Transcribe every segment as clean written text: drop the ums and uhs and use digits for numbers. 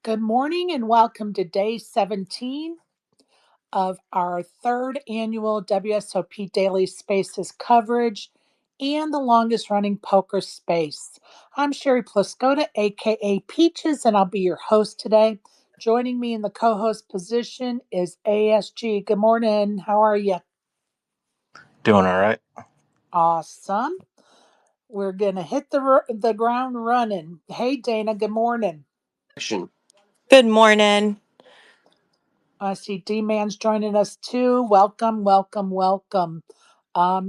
Good morning and welcome to day 17 of our third annual WSOP Daily Spaces coverage and the longest running poker space. I'm Sherry Pluskota, aka Peaches, and I'll be your host today. Joining me in the co host position is ASG. Good morning. How are you? Doing all right. Awesome. We're going to hit the ground running. Hey, Dana. Good morning. Good morning. I see D-Man's joining us too. Welcome, welcome, welcome.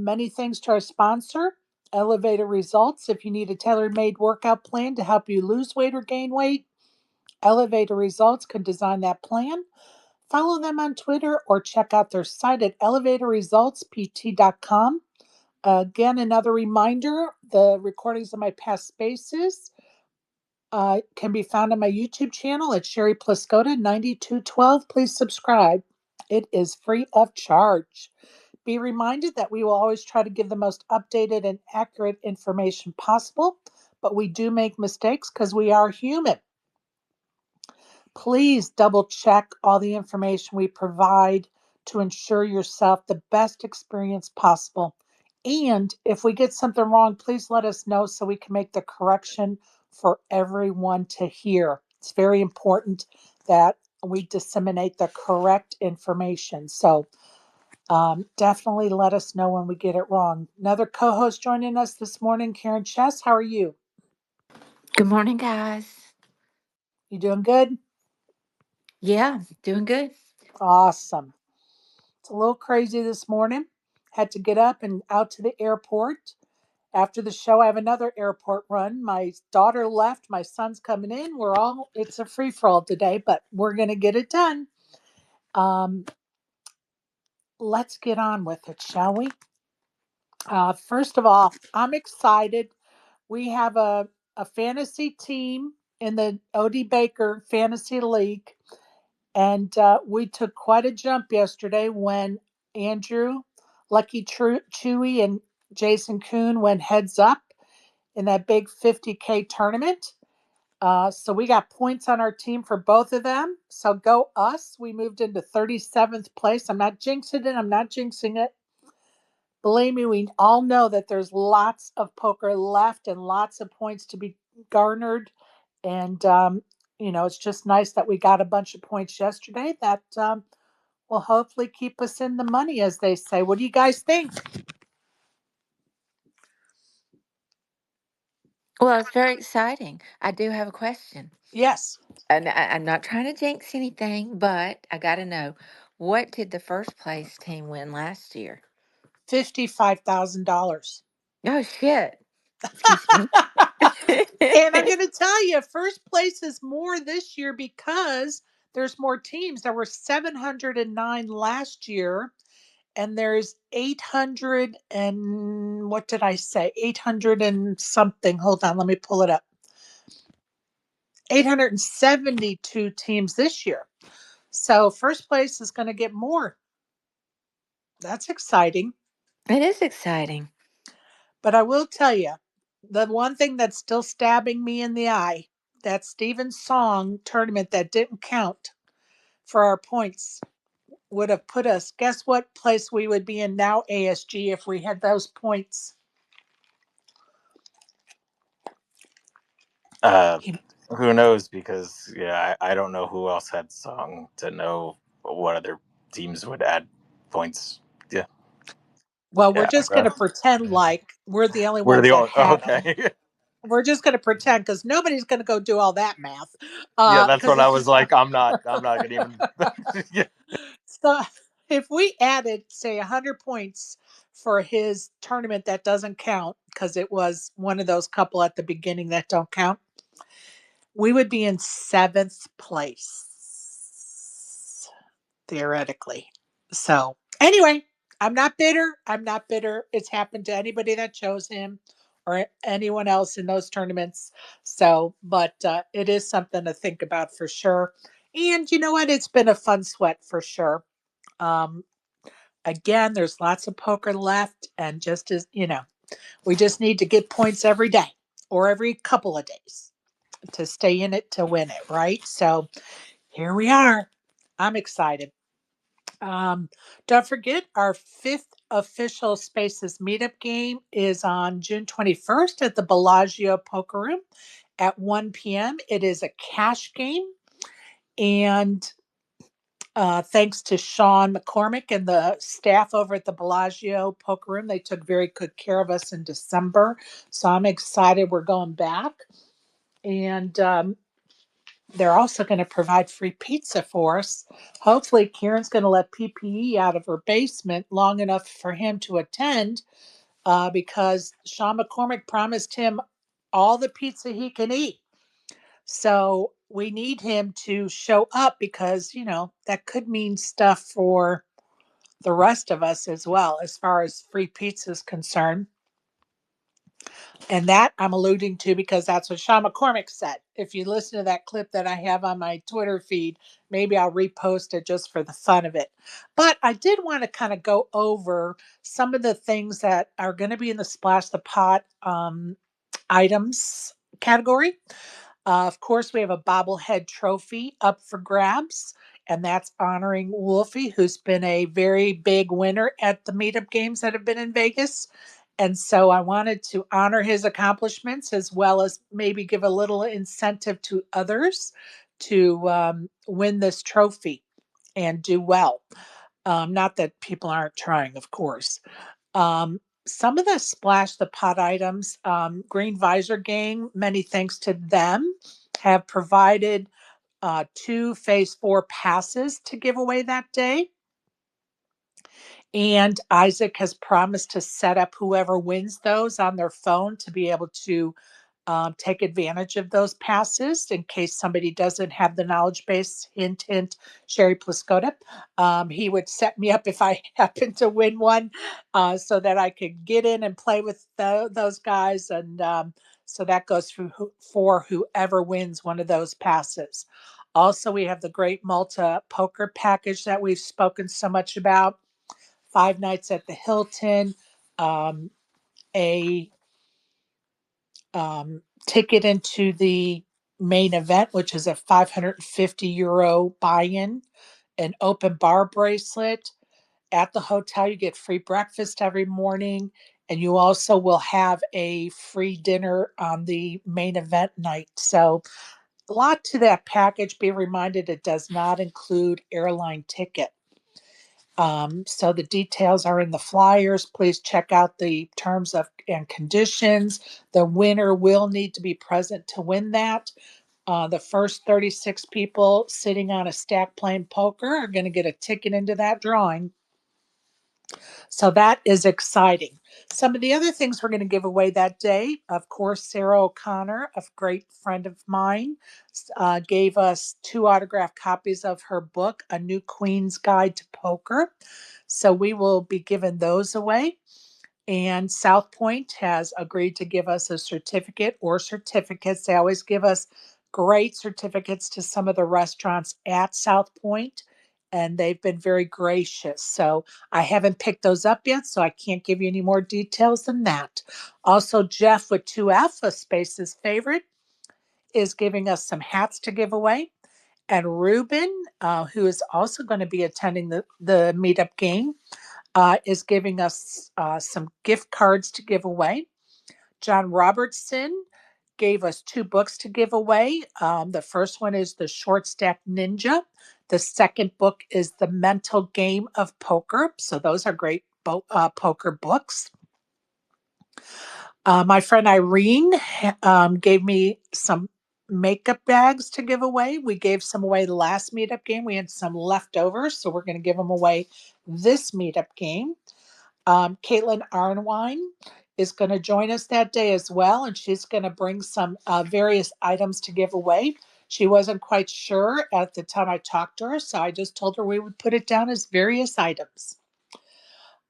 Many thanks to our sponsor, Elevator Results. If you need a tailor-made workout plan to help you lose weight or gain weight, Elevator Results can design that plan. Follow them on Twitter or check out their site at elevatorresultspt.com. Again, another reminder, the recordings of my past spaces can be found on my YouTube channel at Sherry Pluskota 9212. Please subscribe. It is free of charge. Be reminded that we will always try to give the most updated and accurate information possible, but we do make mistakes because we are human. Please double check all the information we provide to ensure yourself the best experience possible. And if we get something wrong, please let us know so we can make the correction for everyone to hear. It's very important that we disseminate the correct information. So definitely let us know when we get it wrong. Another co host joining us this morning, Karen Chess. How are you? Good morning, guys. You doing good? Yeah, doing good. Awesome. It's a little crazy this morning. Had to get up and out to the airport. After the show, I have another airport run. My daughter left. My son's coming in. It's a free for all today, but we're going to get it done. Um, let's get on with it, shall we? First of all, I'm excited. We have a fantasy team in the OD Baker Fantasy League. And we took quite a jump yesterday when Andrew, Chewy, and Jason Kuhn went heads up in that big 50K tournament. So we got points on our team for both of them. So go us. We moved into 37th place. I'm not jinxing it. I'm not jinxing it. Believe me, we all know that there's lots of poker left and lots of points to be garnered. And, it's just nice that we got a bunch of points yesterday that will hopefully keep us in the money, as they say. What do you guys think? Well, it's very exciting. I do have a question. Yes, And I'm not trying to jinx anything, but I got to know, what did the first place team win last year? $55,000. Oh, shit. Excuse me. And I'm going to tell you, first place is more this year because there's more teams. There were 709 last year, and there's 800 and what did I say? 800 and something. Hold on, let me pull it up. 872 teams this year. So first place is going to get more. That's exciting. It is exciting. But I will tell you, the one thing that's still stabbing me in the eye, that Steven Song tournament that didn't count for our points would have put us, guess what place we would be in now, ASG, if we had those points? Uh, who knows? Because I don't know who else had song to know what other teams would add points. Yeah, Well, we're yeah. just going to pretend like we're the only We're ones the that only had them. okay. We're just going to pretend because nobody's going to go do all that math. Yeah, that's Because what I it's was just like. I'm not gonna even. Yeah. so if we added, say, 100 points for his tournament that doesn't count because it was one of those couple at the beginning that don't count, we would be in seventh place theoretically. So anyway, I'm not bitter. I'm not bitter. It's happened to anybody that chose him or anyone else in those tournaments. So, but it is something to think about for sure. And you know what? It's been a fun sweat for sure. Um, Again, there's lots of poker left, and we just need to get points every day or every couple of days. to stay in it to win it, right? So here we are. I'm excited. Um, don't forget, our fifth official Spaces meetup game is on June 21st at the Bellagio Poker Room at 1 p.m. It is a cash game. And thanks to Sean McCormick and the staff over at the Bellagio Poker Room, they took very good care of us in December. So I'm excited we're going back. And they're also going to provide free pizza for us. Hopefully, Kieran's going to let PPE out of her basement long enough for him to attend because Sean McCormick promised him all the pizza he can eat. So we need him to show up because, that could mean stuff for the rest of us as well, as far as free pizza is concerned. And that I'm alluding to because that's what Sean McCormick said. If you listen to that clip that I have on my Twitter feed, maybe I'll repost it just for the fun of it. But I did want to kind of go over some of the things that are going to be in the Splash the Pot items category. Of course, we have a bobblehead trophy up for grabs, and that's honoring Wolfie, who's been a very big winner at the meetup games that have been in Vegas. And so I wanted to honor his accomplishments as well as maybe give a little incentive to others to win this trophy and do well. Not that people aren't trying, of course. Some of the Splash the Pot items, Green Visor Gang, many thanks to them, have provided 2 Phase 4 passes to give away that day. And Isaac has promised to set up whoever wins those on their phone to be able to take advantage of those passes in case somebody doesn't have the knowledge base. Hint, hint, Sherry Pluskota. He would set me up if I happen to win one so that I could get in and play with those guys. And so that goes for whoever wins one of those passes. Also, we have the Great Malta Poker Package that we've spoken so much about. 5 nights at the Hilton, a ticket into the main event, which is a €550 buy-in, an open bar bracelet. At the hotel, you get free breakfast every morning, and you also will have a free dinner on the main event night. So a lot to that package. Be reminded it does not include airline ticket. So the details are in the flyers. Please check out the terms of and conditions. The winner will need to be present to win that. The first 36 people sitting on a stack playing poker are going to get a ticket into that drawing. So that is exciting. Some of the other things we're going to give away that day, of course, Sarah O'Connor, a great friend of mine, gave us 2 autographed copies of her book, A New Queen's Guide to Poker. So we will be giving those away. And South Point has agreed to give us a certificate or certificates. They always give us great certificates to some of the restaurants at South Point, and they've been very gracious. So I haven't picked those up yet, so I can't give you any more details than that. Also, Jeff with 2F, a Space's favorite, is giving us some hats to give away. And Ruben, who is also going to be attending the meetup game, is giving us some gift cards to give away. John Robertson gave us 2 books to give away. The first one is The Short Stack Ninja. The second book is The Mental Game of Poker. So those are great poker books. My friend Irene gave me some makeup bags to give away. We gave some away the last meetup game. We had some leftovers, so we're going to give them away this meetup game. Caitlin Arnwine is going to join us that day as well, and she's going to bring some various items to give away. She wasn't quite sure at the time I talked to her, so I just told her we would put it down as various items.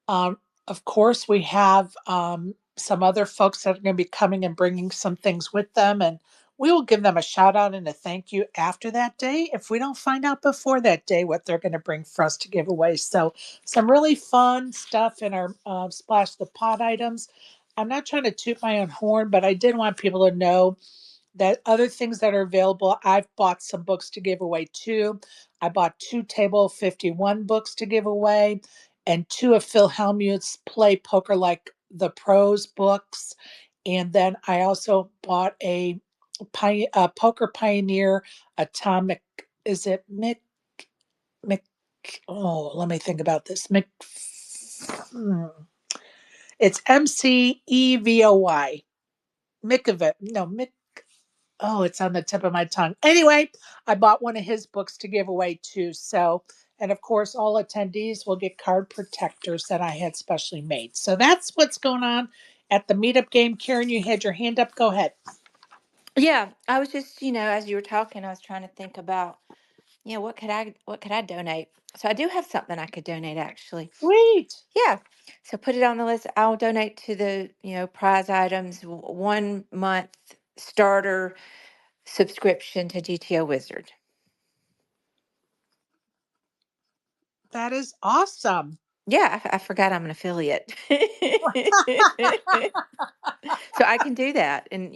Of course, we have some other folks that are going to be coming and bringing some things with them, and we will give them a shout out and a thank you after that day if we don't find out before that day what they're going to bring for us to give away. So, some really fun stuff in our Splash the Pot items. I'm not trying to toot my own horn, but I did want people to know That other things that are available, I've bought some books to give away too. I bought 2 Table 51 books to give away and 2 of Phil Hellmuth's Play Poker Like the Pros books. And then I also bought a Poker Pioneer Atomic, is it Mc, oh, let me think about this. Hmm. It's MCEVOY. Mikovit. No, oh, it's on the tip of my tongue. Anyway, I bought one of his books to give away too. So, and of course, all attendees will get card protectors that I had specially made. So that's what's going on at the meetup game. Karen, you had your hand up. Go ahead. Yeah, I was just, as you were talking, I was trying to think about, what could I donate? So I do have something I could donate actually. Sweet. Yeah. So put it on the list. I'll donate to the, prize items, 1 month starter subscription to GTO Wizard. That is awesome. Yeah, I forgot I'm an affiliate. So I can do that. And,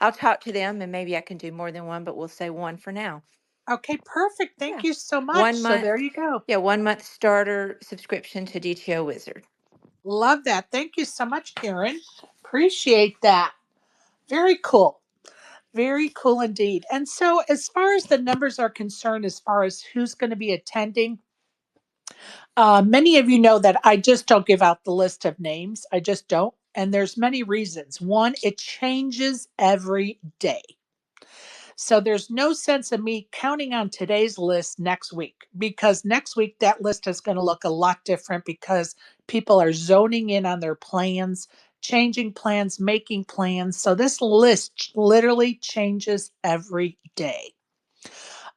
I'll talk to them and maybe I can do more than one, but we'll say one for now. Okay, perfect. Thank Yeah. you so much. One So month. there you go. Yeah, 1 month starter subscription to GTO Wizard. Love that. Thank you so much, Karen. Appreciate that. Very cool. Very cool indeed. And so, as far as the numbers are concerned, as far as who's going to be attending, many of you know that I just don't give out the list of names. I just don't. And there's many reasons. One, it changes every day. So there's no sense of me counting on today's list next week because next week that list is going to look a lot different because people are zoning in on their plans, changing plans, making plans. So this list literally changes every day.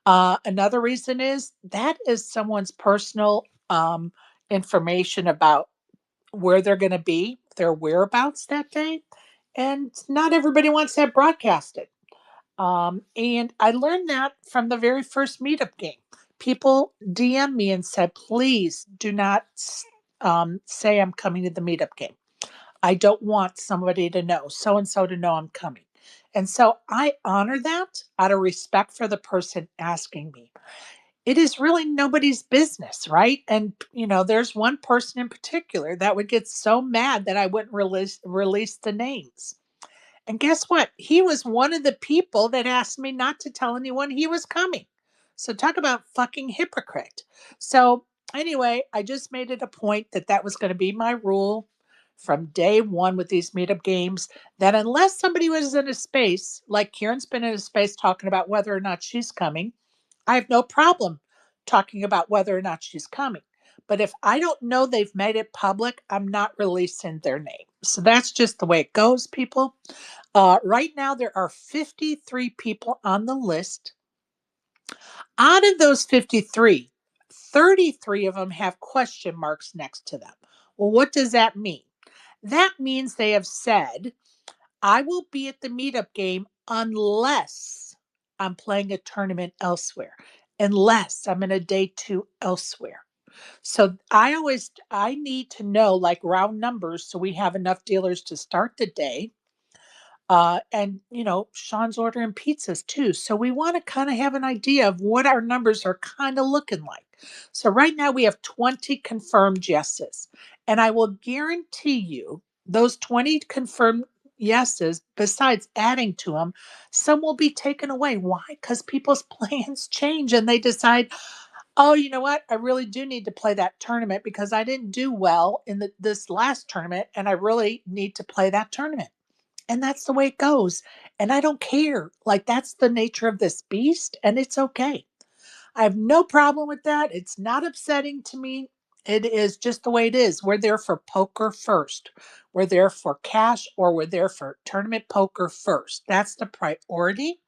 Another reason is that is someone's personal information about where they're going to be, their whereabouts that day. And not everybody wants that broadcasted. And I learned that from the very first meetup game. People DM me and said, please do not say I'm coming to the meetup game. I don't want somebody to know, so and so to know I'm coming. And so I honor that out of respect for the person asking me. It is really nobody's business, right? And there's one person in particular that would get so mad that I wouldn't release the names. And guess what? He was one of the people that asked me not to tell anyone he was coming. So talk about fucking hypocrite. So anyway, I just made it a point that that was going to be my rule from day one with these meetup games, that unless somebody was in a space, like Karen's been in a space talking about whether or not she's coming, I have no problem talking about whether or not she's coming. But if I don't know they've made it public, I'm not releasing their name. So that's just the way it goes, people. Right now, there are 53 people on the list. Out of those 53, 33 of them have question marks next to them. Well, what does that mean? That means they have said, I will be at the meetup game unless I'm playing a tournament elsewhere, unless I'm in a day 2 elsewhere. So I need to know like round numbers so we have enough dealers to start the day. And Sean's ordering pizzas too. So we want to kind of have an idea of what our numbers are kind of looking like. So right now we have 20 confirmed yeses. And I will guarantee you those 20 confirmed yeses, besides adding to them, some will be taken away. Why? Because people's plans change and they decide, oh, you know what? I really do need to play that tournament because I didn't do well in this last tournament and I really need to play that tournament. And that's the way it goes. And I don't care. Like, that's the nature of this beast, and it's okay. I have no problem with that. It's not upsetting to me. It is just the way it is. We're there for poker first. We're there for cash or we're there for tournament poker first. That's the priority.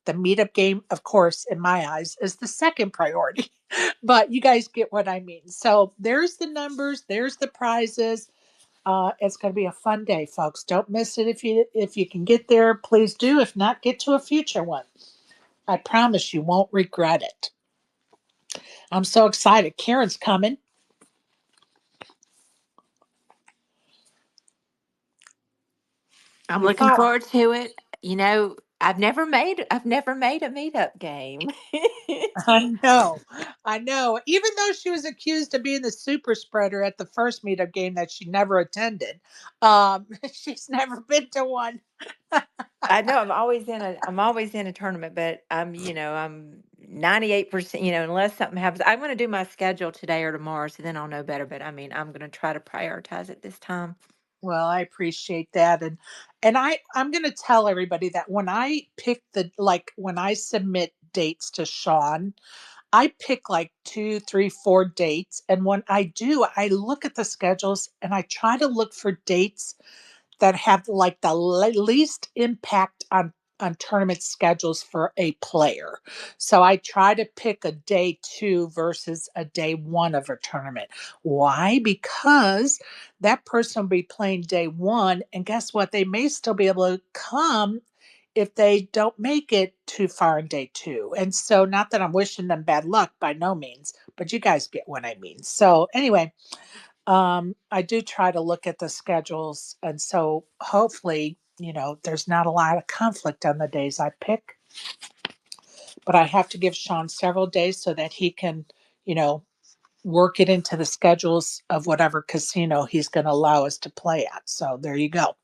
The meetup game, of course, in my eyes, is the second priority. But you guys get what I mean. So there's the numbers, there's the prizes. It's going to be a fun day, folks. Don't miss it. If you can get there, please do. If not, get to a future one. I promise you won't regret it. I'm so excited. Karen's coming. I'm We looking thought, forward to it. I've never made a meetup game. I know. Even though she was accused of being the super spreader at the first meetup game that she never attended, she's never been to one. I know I'm always in a tournament, but I'm 98%, unless something happens. I'm going to do my schedule today or tomorrow, so then I'll know better. But I mean, I'm going to try to prioritize it this time. Well, I appreciate that, and I'm going to tell everybody that when I pick when I submit dates to Sean, I pick like two, three, 4 dates, and when I do, I look at the schedules and I try to look for dates that have like the least impact on tournament schedules for a player. So I try to pick a day 2 versus a day 1 of a tournament. Why? Because that person will be playing day 1, and guess what? They may still be able to come if they don't make it too far in day 2. And so, not that I'm wishing them bad luck by no means, but you guys get what I mean. So anyway, I do try to look at the schedules, and so hopefully, there's not a lot of conflict on the days I pick. But I have to give Sean several days so that he can, you know, work it into the schedules of whatever casino he's going to allow us to play at. So there you go.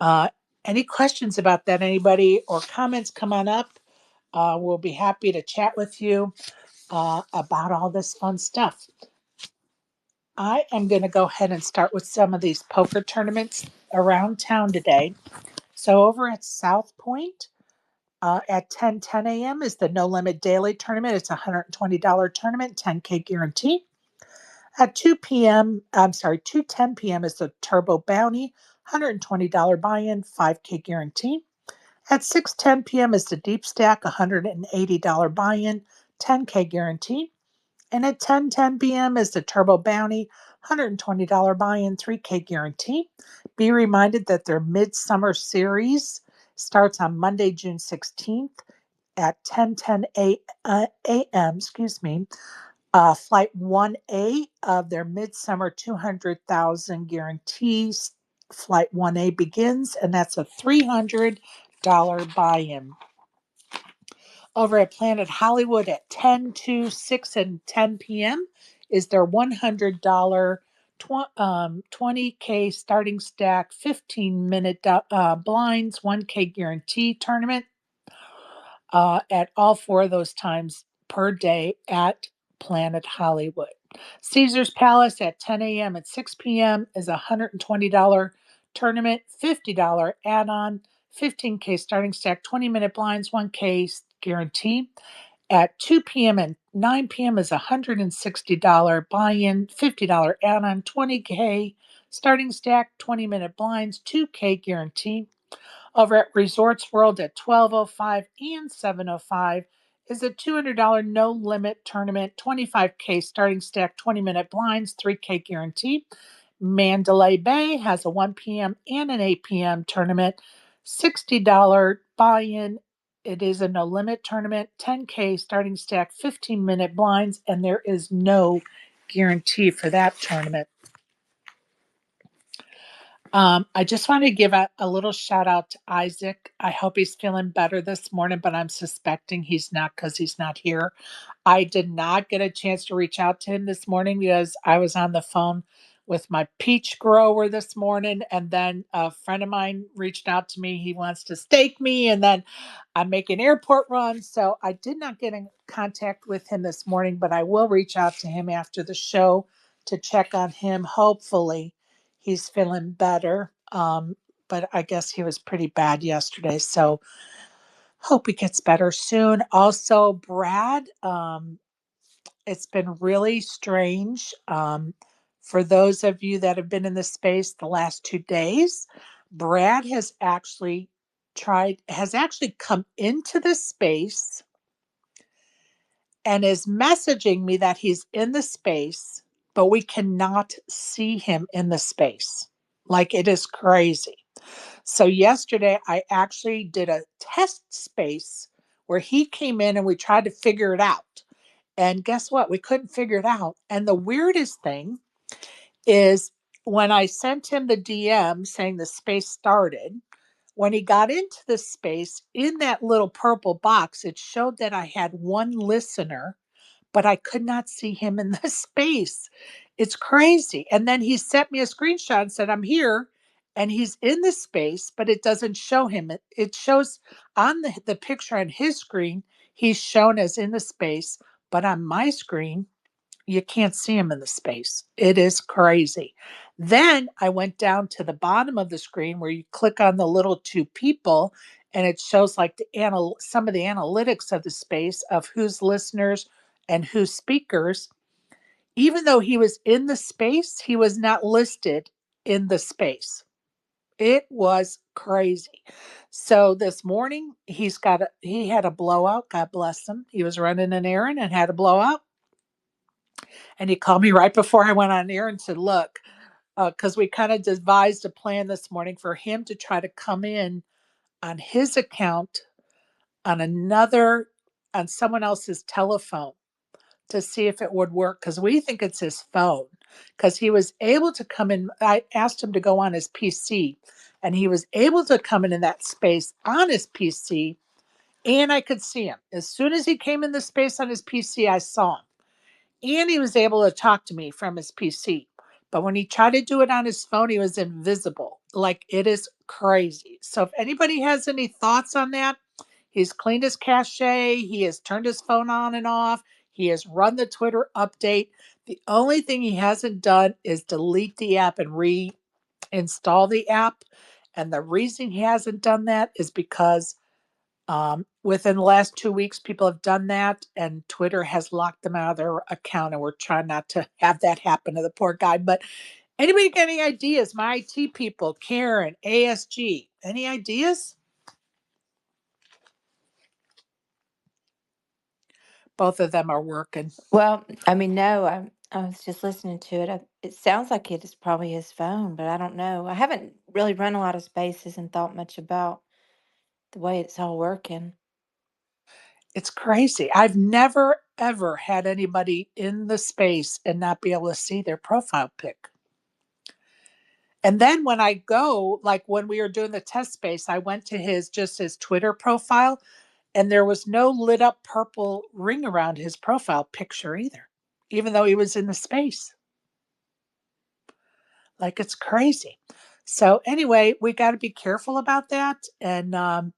Uh, any questions about that, anybody, or comments? Come on up. We'll be happy to chat with you about all this fun stuff. I am going to go ahead and start with some of these poker tournaments around town today. So over at South Point, at 10:10 a.m. is the No Limit Daily Tournament. It's a $120 tournament, 10K guarantee. At 2:10 p.m. is the Turbo Bounty, $120 buy-in, 5K guarantee. At 6:10 p.m. is the Deep Stack, $180 buy-in, 10K guarantee. And at 10:10 p.m. is the Turbo Bounty, $120 buy-in, 3K guarantee. Be reminded that their Midsummer Series starts on Monday, June 16th at 10:10 a.m. Flight 1A of their Midsummer 200,000 guarantees. Flight 1A begins, and that's a $300 buy-in. Over at Planet Hollywood at 10 to 6 and 10 p.m. is their $100 20K starting stack, 15-minute blinds, 1K guarantee tournament at all 4 of those times per day at Planet Hollywood. Caesar's Palace at 10 a.m. and 6 p.m. is a $120 tournament, $50 add on, 15K starting stack, 20-minute blinds, 1K guarantee. At 2 p.m. and 9 p.m. is a $160 buy in, $50 add on, 20K starting stack, 20-minute blinds, 2K guarantee. Over at Resorts World at 12:05 and 7:05 is a $200 no limit tournament, 25K starting stack, 20-minute blinds, 3K guarantee. Mandalay Bay has a 1 p.m. and an 8 p.m. tournament, $60 buy in. It is a no limit tournament, 10K starting stack, 15-minute blinds, and there is no guarantee for that tournament. I just want to give a little shout out to Isaac. I hope he's feeling better this morning, but I'm suspecting he's not because he's not here. I did not get a chance to reach out to him this morning because I was on the phone with my peach grower this morning. And then a friend of mine reached out to me. He wants to stake me. And then I'm making airport runs. So I did not get in contact with him this morning, but I will reach out to him after the show to check on him. Hopefully he's feeling better. But I guess he was pretty bad yesterday. So hope he gets better soon. Also, Brad, it's been really strange. For those of you that have been in this space the last 2 days, Brad has actually come into this space and is messaging me that he's in the space, but we cannot see him in the space. Like, it is crazy. So yesterday I actually did a test space where he came in and we tried to figure it out. And guess what? We couldn't figure it out. And the weirdest thing is when I sent him the DM saying the space started, When he got into the space, in that little purple box, it showed that I had one listener, but I could not see him in the space. It's crazy. And then he sent me a screenshot and said, I'm here. And he's in the space, but it doesn't show him. It shows on the picture on his screen, he's shown as in the space, but on my screen, you can't see him in the space. It is crazy. Then I went down to the bottom of the screen where you click on the little two people and it shows like some of the analytics of the space of who's listeners and who's speakers. Even though he was in the space, he was not listed in the space. It was crazy. So this morning he had a blowout. God bless him. He was running an errand and had a blowout. And he called me right before I went on air and said, look, because we kind of devised a plan this morning for him to try to come in on his account on on someone else's telephone to see if it would work, because we think it's his phone, because he was able to come in. I asked him to go on his PC and he was able to come in that space on his PC, and I could see him. As soon as he came in the space on his PC, I saw him. And he was able to talk to me from his PC. But when he tried to do it on his phone, he was invisible. Like, it is crazy. So if anybody has any thoughts on that, he's cleaned his cache. He has turned his phone on and off. He has run the Twitter update. The only thing he hasn't done is delete the app and reinstall the app. And the reason he hasn't done that is because within the last 2 weeks, people have done that, and Twitter has locked them out of their account, and we're trying not to have that happen to the poor guy. But anybody got any ideas? My IT people, Karen, ASG, any ideas? Both of them are working. Well, I mean, no, I was just listening to it. It sounds like it is probably his phone, but I don't know. I haven't really run a lot of spaces and thought much about the way it's all working. It's crazy. I've never, ever had anybody in the space and not be able to see their profile pic. And then when I go, like when we were doing the test space, I went to his Twitter profile, and there was no lit up purple ring around his profile picture either, even though he was in the space. Like, it's crazy. So anyway, we got to be careful about that, and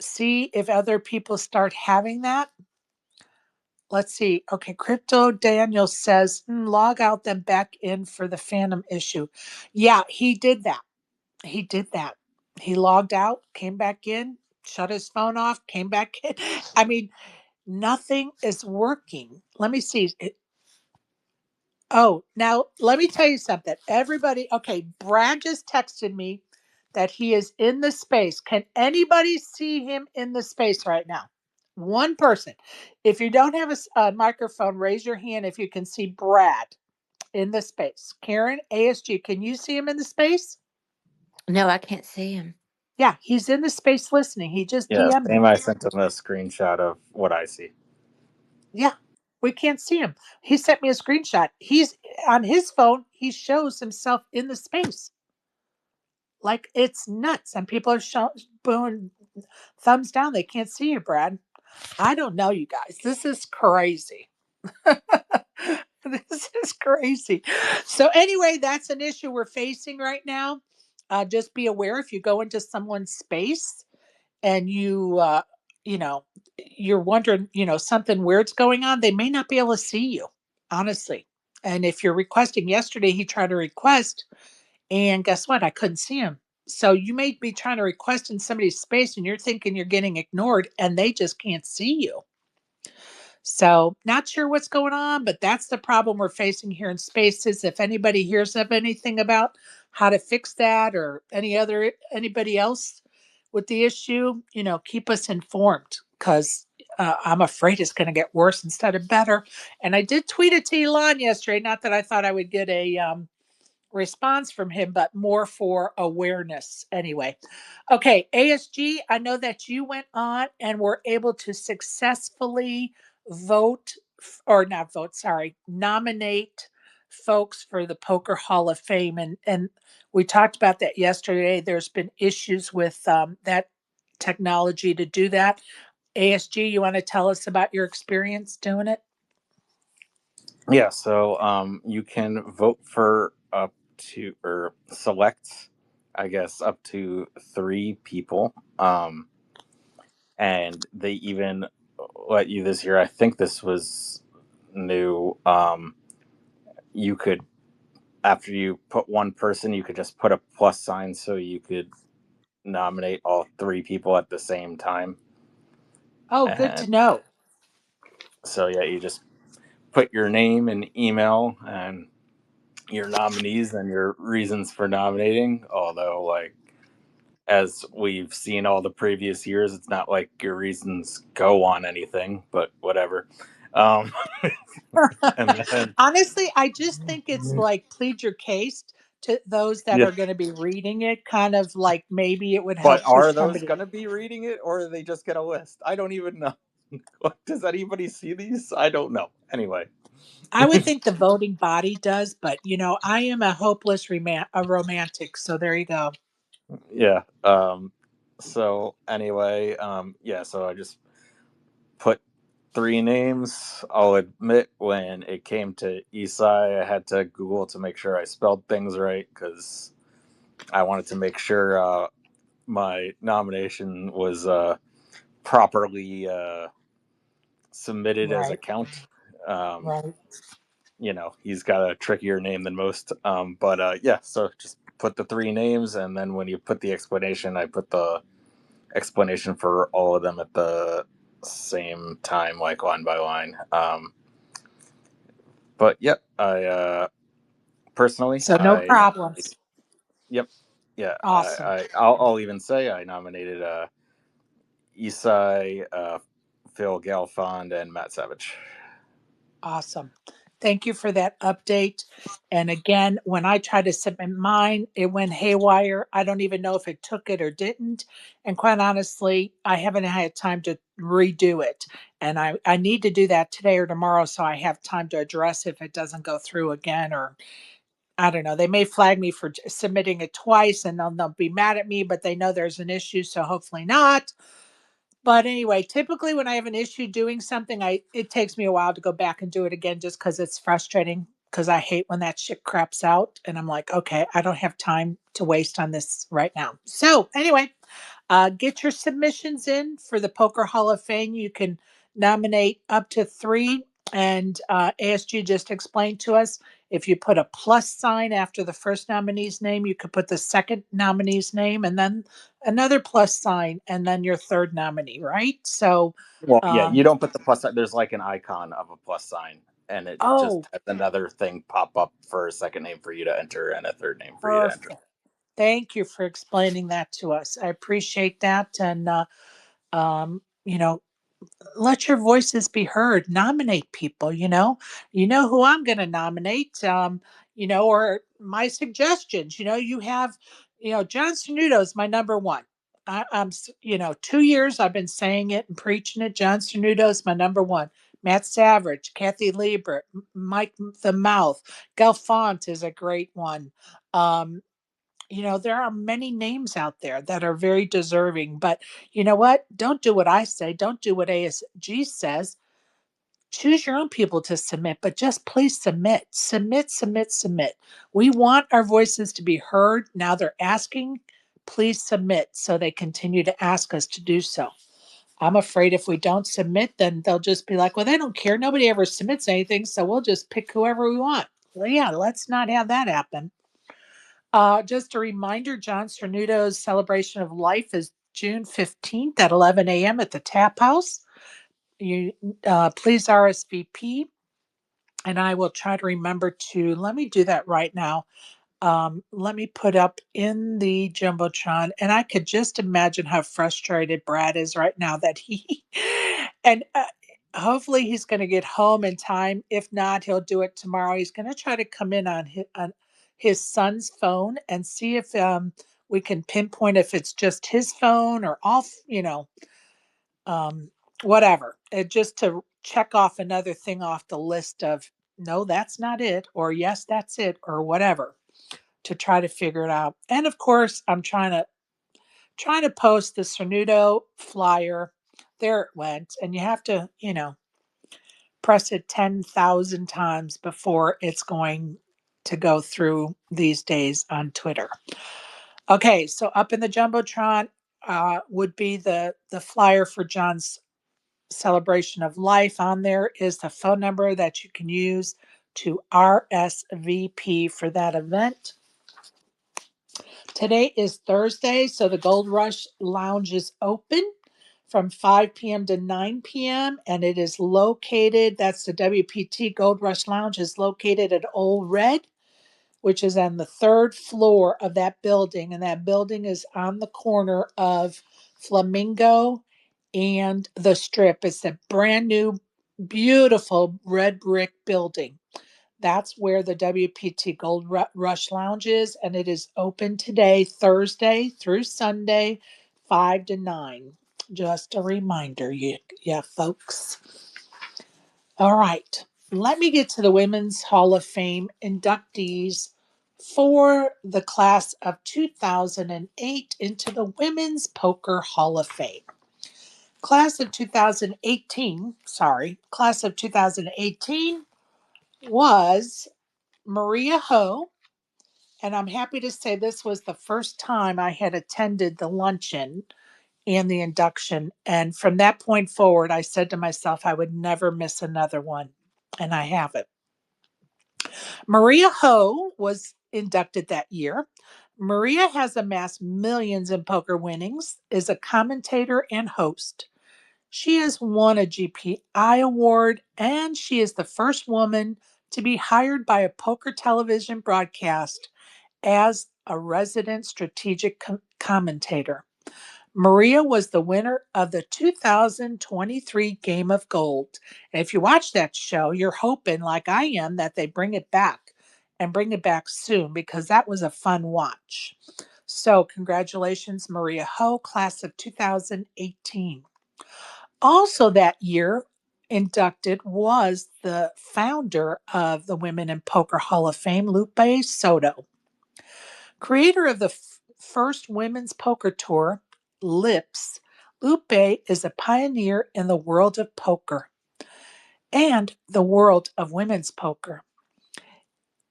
see if other people start having that. Let's see. Okay, Crypto Daniel says, log out, then back in for the Phantom issue. Yeah, he did that. He did that. He logged out, came back in, shut his phone off, came back in. I mean, nothing is working. Let me see. Oh, now let me tell you something. Everybody, okay, Brad just texted me that he is in the space. Can anybody see him in the space right now? One person. If you don't have a microphone, raise your hand if you can see Brad in the space. Karen, ASG, can you see him in the space? No, I can't see him. Yeah, he's in the space listening. He just Yeah, DM'd me. same. I sent him a screenshot of what I see. Yeah, we can't see him. He sent me a screenshot. He's on his phone. He shows himself in the space. Like, it's nuts. And people are showing thumbs down. They can't see you, Brad. I don't know, you guys. This is crazy. This is crazy. So, anyway, that's an issue we're facing right now. Just be aware if you go into someone's space and you know, you're wondering, something weird's going on, they may not be able to see you, honestly. And if you're requesting, yesterday he tried to request, and guess what? I couldn't see him. So you may be trying to request in somebody's space and you're thinking you're getting ignored and they just can't see you. So, not sure what's going on, but that's the problem we're facing here in spaces. If anybody hears of anything about how to fix that, or anybody else with the issue, keep us informed, because I'm afraid it's going to get worse instead of better. And I did tweet it to Elon yesterday. Not that I thought I would get a response from him, but more for awareness anyway. Okay, ASG, I know that you went on and were able to successfully vote, or not vote, sorry, nominate folks for the Poker Hall of Fame. And We talked about that yesterday. There's been issues with that technology to do that. ASG, you want to tell us about your experience doing it? Yeah, so you can vote for up to, or select, I guess, up to 3 people. And they even let you this year. I think this was new. You could, after you put one person, you could just put a plus sign so you could nominate all 3 people at the same time. Oh, good And to know. so, yeah, you just put your name and email and your nominees and your reasons for nominating. Although, like, as we've seen all the previous years, it's not like your reasons go on anything, but whatever. Um, and then, Honestly, I just think it's like plead your case to those that yeah. are going to be reading it, kind of like maybe it would But help push are those somebody. going to be reading it, or are they just going to list? I don't even know. Does anybody see these? I don't know. Anyway, I would think the voting body does, but I am a hopeless a romantic, so there you go. yeah. So anyway, yeah. So I just put 3 names. I'll admit, when it came to Isai, I had to Google to make sure I spelled things right because I wanted to make sure my nomination was properly submitted as a Right, count. Um, right. he's got a trickier name than most. But yeah, so just put the 3 names, and then when you put the explanation, I put the explanation for all of them at the same time, like line by line. But yep, I personally, So no I nominated. problems. Yep, yeah, Awesome. I'll even say I nominated Isai, Phil Galfond, and Matt Savage. Awesome. Thank you for that update. And again, when I tried to submit mine, it went haywire. I don't even know if it took it or didn't. And quite honestly, I haven't had time to redo it. And I need to do that today or tomorrow so I have time to address if it doesn't go through again, or I don't know. They may flag me for submitting it twice and they'll be mad at me, but they know there's an issue. So hopefully not. But anyway, typically when I have an issue doing something, it takes me a while to go back and do it again just because it's frustrating. Because I hate when that shit craps out, and I'm like, okay, I don't have time to waste on this right now. So anyway, get your submissions in for the Poker Hall of Fame. You can nominate up to 3. And ASG just explained to us, if you put a plus sign after the first nominee's name, you could put the second nominee's name and then another plus sign and then your third nominee, right? So, Well, yeah, um, you don't put the plus sign. There's like an icon of a plus sign, and it just oh, has another thing pop up for a second name for you to enter and a third name for you to enter. perfect. Thank you for explaining that to us. I appreciate that. And, um, you know, let your voices be heard. Nominate people. You know who I'm going to nominate. Or my suggestions. You have, John Cernuto is my number one. I'm 2 years I've been saying it and preaching it. John Cernuto is my number one. Matt Savage, Kathy Liebert, Mike the Mouth, Galfont is a great one. Um, there are many names out there that are very deserving, but you know what? Don't do what I say. Don't do what ASG says. Choose your own people to submit, but just please submit, submit, submit, submit. We want our voices to be heard. Now they're asking, please submit so they continue to ask us to do so. I'm afraid if we don't submit, then they'll just be like, well, they don't care. Nobody ever submits anything, so we'll just pick whoever we want. Well, yeah, let's not have that happen. Just a reminder, John Cernuto's celebration of life is June 15th at 11 a.m. at the Tap House. You Please RSVP, and I will try to remember to let me do that right now. Let me put up in the jumbotron, and I could just imagine how frustrated Brad is right now that he and hopefully he's going to get home in time. If not, he'll do it tomorrow. He's going to try to come in on his son's phone and see if we can pinpoint if it's just his phone or off, um, whatever. Just to check off another thing off the list of no, that's not it, or yes, that's it, or whatever, to try to figure it out. And of course, I'm trying to post the Cernudo flyer. There it went, and you have to, press it 10,000 times before it's going to go through these days on Twitter. Okay, so up in the Jumbotron would be the flyer for John's celebration of life. On there is the phone number that you can use to RSVP for that event. Today is Thursday, so the Gold Rush Lounge is open from 5 p.m. to 9 p.m. and it is located, that's the WPT Gold Rush Lounge, is located at Old Red, which is on the third floor of that building. And that building is on the corner of Flamingo and the Strip. It's a brand new, beautiful red brick building. That's where the WPT Gold Rush Lounge is, and it is open today, Thursday through Sunday, 5 to 9. Just a reminder, yeah, folks. All right, let me get to the Women's Hall of Fame inductees for the class of 2008 into the Women's Poker Hall of Fame. Class of 2018 was Maria Ho, and I'm happy to say this was the first time I had attended the luncheon and the induction. And from that point forward, I said to myself, I would never miss another one. And I haven't. Maria Ho was inducted that year. Maria has amassed millions in poker winnings, is a commentator and host. She has won a GPI award, and she is the first woman to be hired by a poker television broadcast as a resident strategic commentator. Maria was the winner of the 2023 Game of Gold. And if you watch that show, you're hoping, like I am, that they bring it back and bring it back soon because that was a fun watch. So, congratulations, Maria Ho, class of 2018. Also, that year, inducted was the founder of the Women in Poker Hall of Fame, Lupe Soto. Creator of the first women's poker tour, Lips, Lupe is a pioneer in the world of poker and the world of women's poker.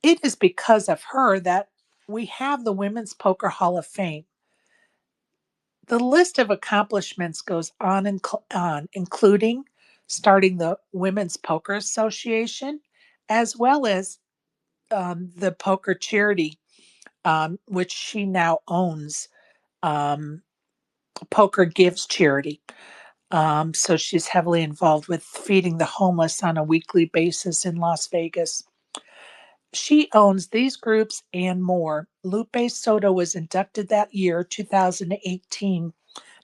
It is because of her that we have the Women's Poker Hall of Fame. The list of accomplishments goes on and on, including starting the Women's Poker Association, as well as the poker charity, which she now owns. Poker Gives charity. So she's heavily involved with feeding the homeless on a weekly basis in Las Vegas. She owns these groups and more. Lupe Soto was inducted that year, 2018.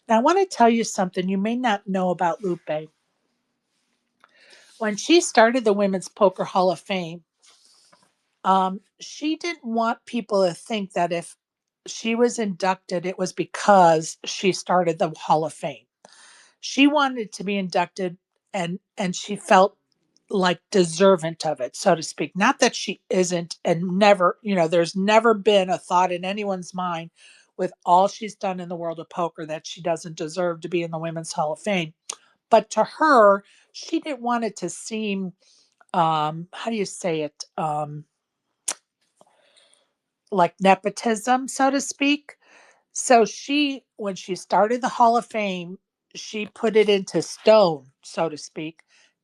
Now, I want to tell you something you may not know about Lupe. When she started the Women's Poker Hall of Fame, she didn't want people to think that if she was inducted, it was because she started the Hall of Fame. She wanted to be inducted and she felt like deserving of it, so to speak. Not that she isn't, and never, there's never been a thought in anyone's mind with all she's done in the world of poker that she doesn't deserve to be in the Women's Hall of Fame. But to her, she didn't want it to seem, how do you say it, like nepotism, so to speak. So when she started the Hall of Fame, she put it into stone, so to speak,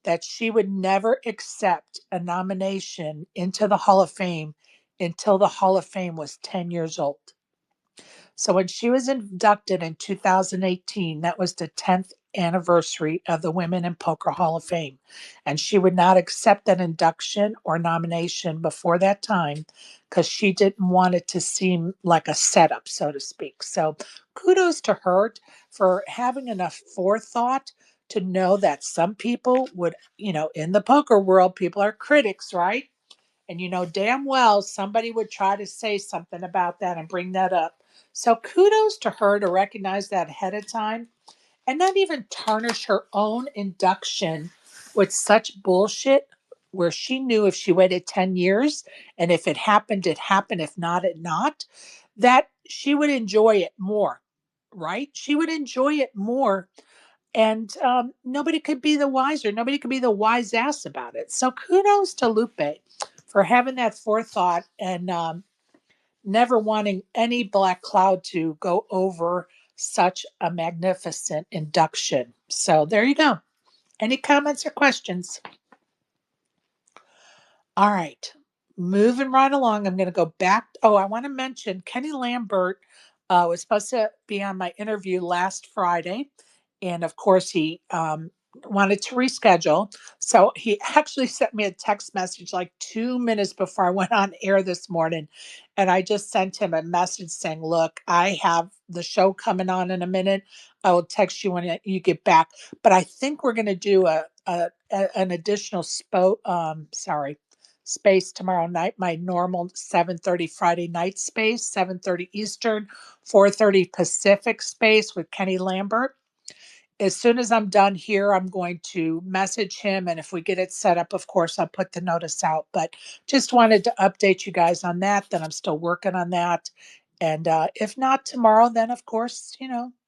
that she would never accept a nomination into the Hall of Fame until the Hall of Fame was 10 years old. So when she was inducted in 2018, that was the 10th anniversary of the Women in Poker Hall of Fame. And she would not accept an induction or nomination before that time because she didn't want it to seem like a setup, so to speak. So kudos to her for having enough forethought to know that some people would, in the poker world, people are critics, right? And damn well somebody would try to say something about that and bring that up. So kudos to her to recognize that ahead of time and not even tarnish her own induction with such bullshit. where she knew if she waited 10 years and if it happened, it happened. If not, it not, that she would enjoy it more, right? She would enjoy it more. And nobody could be the wiser. Nobody could be the wise ass about it. So kudos to Lupe for having that forethought and never wanting any black cloud to go over such a magnificent induction. So there you go. Any comments or questions? All right. Moving right along, I'm going to go back. Oh, I want to mention Kenny Lambert was supposed to be on my interview last Friday. And of course, he wanted to reschedule. So he actually sent me a text message like 2 minutes before I went on air this morning. And I just sent him a message saying, look, I have the show coming on in a minute. I will text you when you get back. But I think we're going to do an additional space tomorrow night, my normal 7:30 Friday night space, 7:30 Eastern, 4:30 Pacific space with Kenny Lambert. As soon as I'm done here, I'm going to message him, and if we get it set up, of course, I'll put the notice out. But just wanted to update you guys on that I'm still working on that. And if not tomorrow, then of course,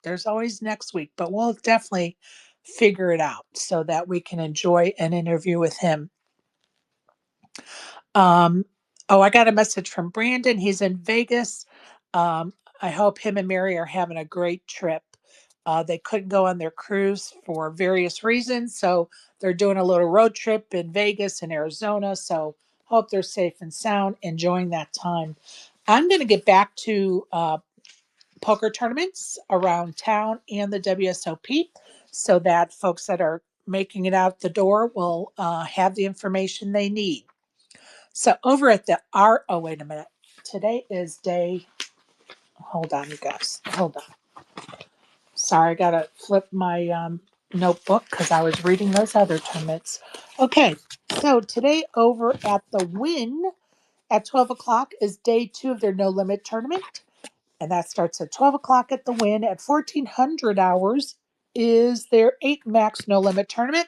there's always next week, but we'll definitely figure it out so that we can enjoy an interview with him. Um, oh, I got a message from Brandon. He's in Vegas. I hope him and Mary are having a great trip. They couldn't go on their cruise for various reasons, so they're doing a little road trip in Vegas and Arizona. So hope they're safe and sound, enjoying that time. I'm going to get back to poker tournaments around town and the WSOP so that folks that are making it out the door will have the information they need. So over at the oh, wait a minute. Today is hold on, you guys. Hold on. Sorry, I got to flip my notebook because I was reading those other tournaments. Okay, so today over at the Win at 12 o'clock is day 2 of their No Limit tournament. And that starts at 12 o'clock at the Win. At 1400 hours is their 8 max No Limit tournament.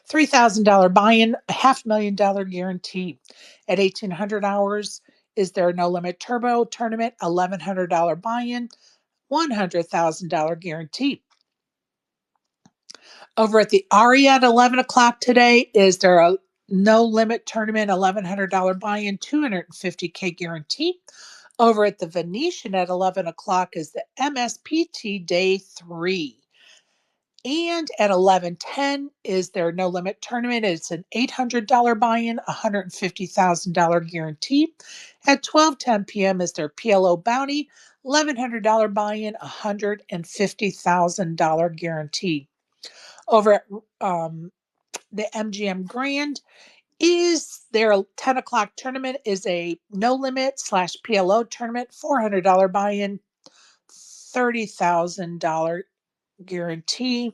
$3,000 buy-in, a $500,000 guarantee. At 1,800 hours is their No Limit Turbo tournament, $1,100 buy-in, $100,000 guarantee. Over at the Ari at 11 o'clock today is their No Limit tournament, $1,100 buy-in, $250K guarantee. Over at the Venetian at 11 o'clock is the MSPT Day 3. And at 11:10 is their No Limit tournament. It's an $800 buy-in, $150,000 guarantee. At 12:10 p.m. is their PLO Bounty, $1,100 buy-in, $150,000 guarantee. Over at the MGM Grand is their 10 o'clock tournament is a No Limit / PLO tournament, $400 buy-in, $30,000 guarantee.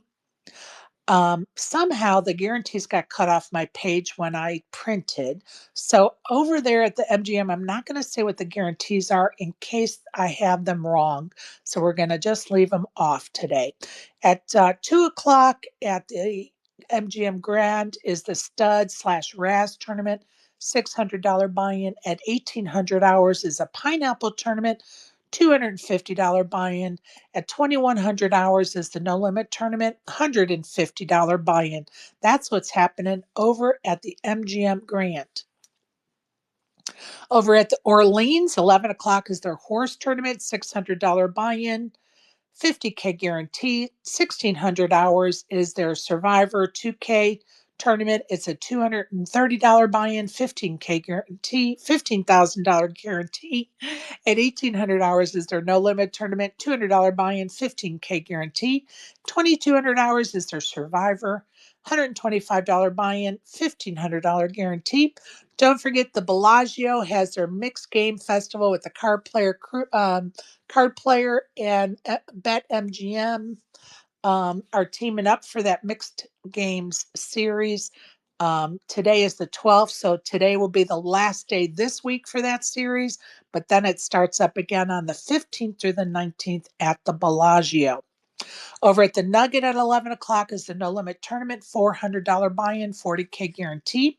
Somehow the guarantees got cut off my page when I printed. So over there at the MGM, I'm not going to say what the guarantees are in case I have them wrong. So we're going to just leave them off today. At 2 o'clock at the MGM Grand is the Stud / Raz tournament, $600 buy-in. At 1,800 hours is a Pineapple tournament, $250 buy-in. At 2,100 hours is the No Limit tournament, $150 buy-in. That's what's happening over at the MGM Grand. Over at the Orleans, 11 o'clock is their horse tournament, $600 buy-in, $50K guarantee. 1,600 hours is their Survivor 2K tournament. It's a $230 buy-in, $15K guarantee, $15,000 guarantee. At 1,800 hours is their No Limit tournament, $200 buy-in, $15K guarantee. 2,200 hours is their Survivor, $125 buy-in, $1,500 guarantee. Don't forget the Bellagio has their mixed game festival with the card player and Bet MGM are teaming up for that mixed games series. Today is the 12th, so today will be the last day this week for that series, but then it starts up again on the 15th through the 19th at the Bellagio. Over at the Nugget at 11 o'clock is the No Limit Tournament, $400 buy-in, 40K guarantee.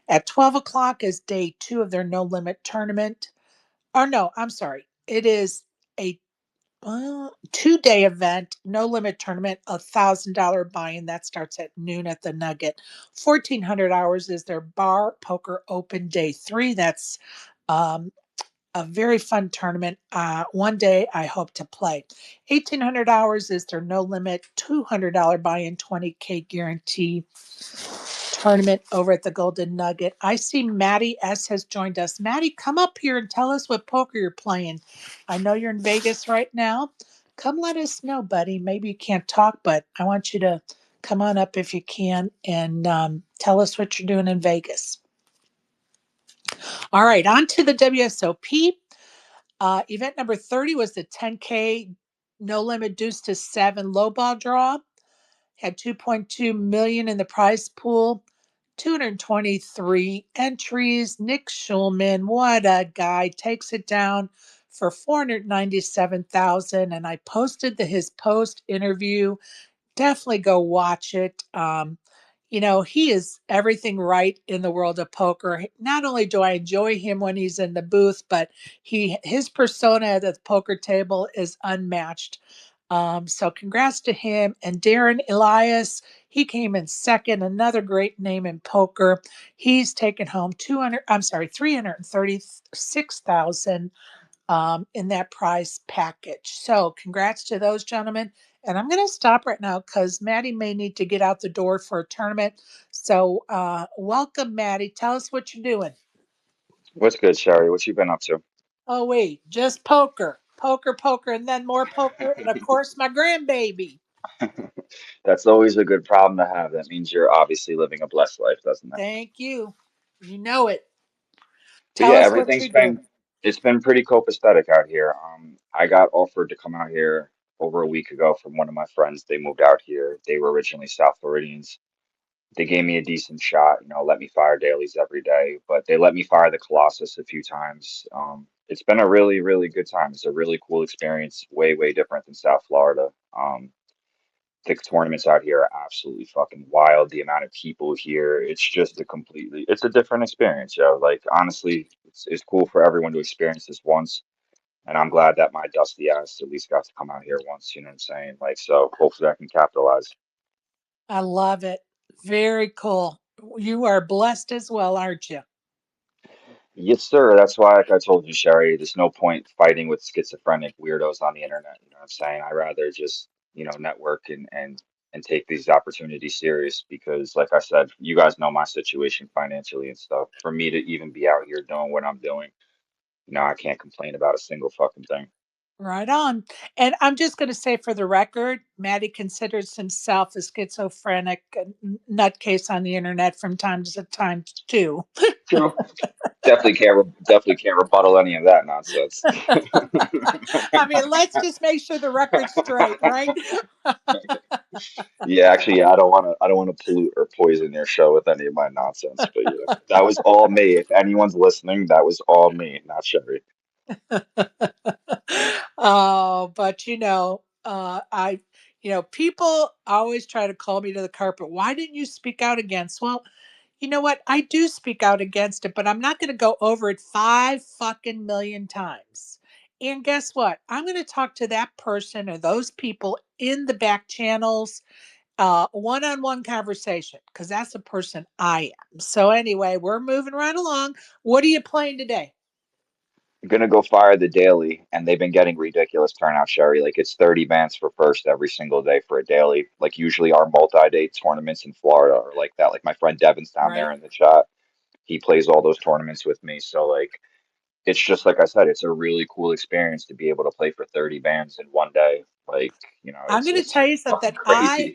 At 12 o'clock is day 2 of their No Limit Tournament. Oh, no, I'm sorry. It is a 2-day event, No Limit Tournament, $1,000 buy-in. That starts at noon at the Nugget. 1,400 hours is their Bar Poker Open Day 3. That's um, a very fun tournament. One day I hope to play. 1,800 hours is their No Limit $200 buy-in, 20K guarantee tournament over at the Golden Nugget. I see MattyS has joined us. Matty, come up here and tell us what poker you're playing. I know you're in Vegas right now. Come let us know, buddy. Maybe you can't talk, but I want you to come on up if you can and tell us what you're doing in Vegas. All right, on to the WSOP. Event number 30 was the 10K No Limit Deuce to 7 low ball draw. Had 2.2 million in the prize pool. 223 entries. Nick Schulman, what a guy, takes it down for 497,000. And I posted his post interview. Definitely go watch it. He is everything right in the world of poker. Not only do I enjoy him when he's in the booth, but his persona at the poker table is unmatched. So congrats to him. And Darren Elias, he came in second, another great name in poker. He's taken home 336,000 in that prize package. So congrats to those gentlemen. And I'm going to stop right now because Matty may need to get out the door for a tournament. So welcome, Matty. Tell us what you're doing. What's good, Sherry? What you been up to? Oh, wait, just poker, poker, poker, and then more poker. And of course, my grandbaby. That's always a good problem to have. That means you're obviously living a blessed life, doesn't it? Thank you. You know it. But Tell yeah, us what you're doing. it's been pretty copacetic out here. I got offered to come out here over a week ago from one of my friends. They moved out here. They were originally South Floridians. They gave me a decent shot, let me fire dailies every day, but they let me fire the Colossus a few times. It's been a really, really good time. It's a really cool experience, way, way different than South Florida. The tournaments out here are absolutely fucking wild. The amount of people here, it's a different experience, yo. Like, honestly, it's cool for everyone to experience this once. And I'm glad that my dusty ass at least got to come out here once, you know what I'm saying? Like, so hopefully I can capitalize. I love it. Very cool. You are blessed as well, aren't you? Yes, sir. That's why, like I told you, Sherry, there's no point fighting with schizophrenic weirdos on the internet. You know what I'm saying? I rather just, network and take these opportunities serious because, like I said, you guys know my situation financially and stuff. For me to even be out here doing what I'm doing, I can't complain about a single fucking thing. Right on. And I'm just going to say for the record, Maddie considers himself a schizophrenic nutcase on the internet from time to time too. True. Definitely can't rebuttal any of that nonsense. I mean, let's just make sure the record's straight, right? Yeah, actually, yeah, I don't want to pollute or poison your show with any of my nonsense. But yeah, that was all me. If anyone's listening, that was all me, not Sherry. Oh, but people always try to call me to the carpet. Why didn't you speak out against? Well, you know what? I do speak out against it, but I'm not going to go over it 5 fucking million times. And guess what? I'm going to talk to that person or those people in the back channels, one-on-one conversation, because that's the person I am. So anyway, we're moving right along. What are you playing today? I'm gonna go fire the daily, and they've been getting ridiculous turnout, Sherry. Like it's 30 bands for first every single day for a daily. Like usually our multi-day tournaments in Florida are like that. Like my friend Devin's down there Right? in the chat. He plays all those tournaments with me. So like it's just like I said, it's a really cool experience to be able to play for 30 bands in one day. Like, I'm going to it's tell just you fucking something. crazy.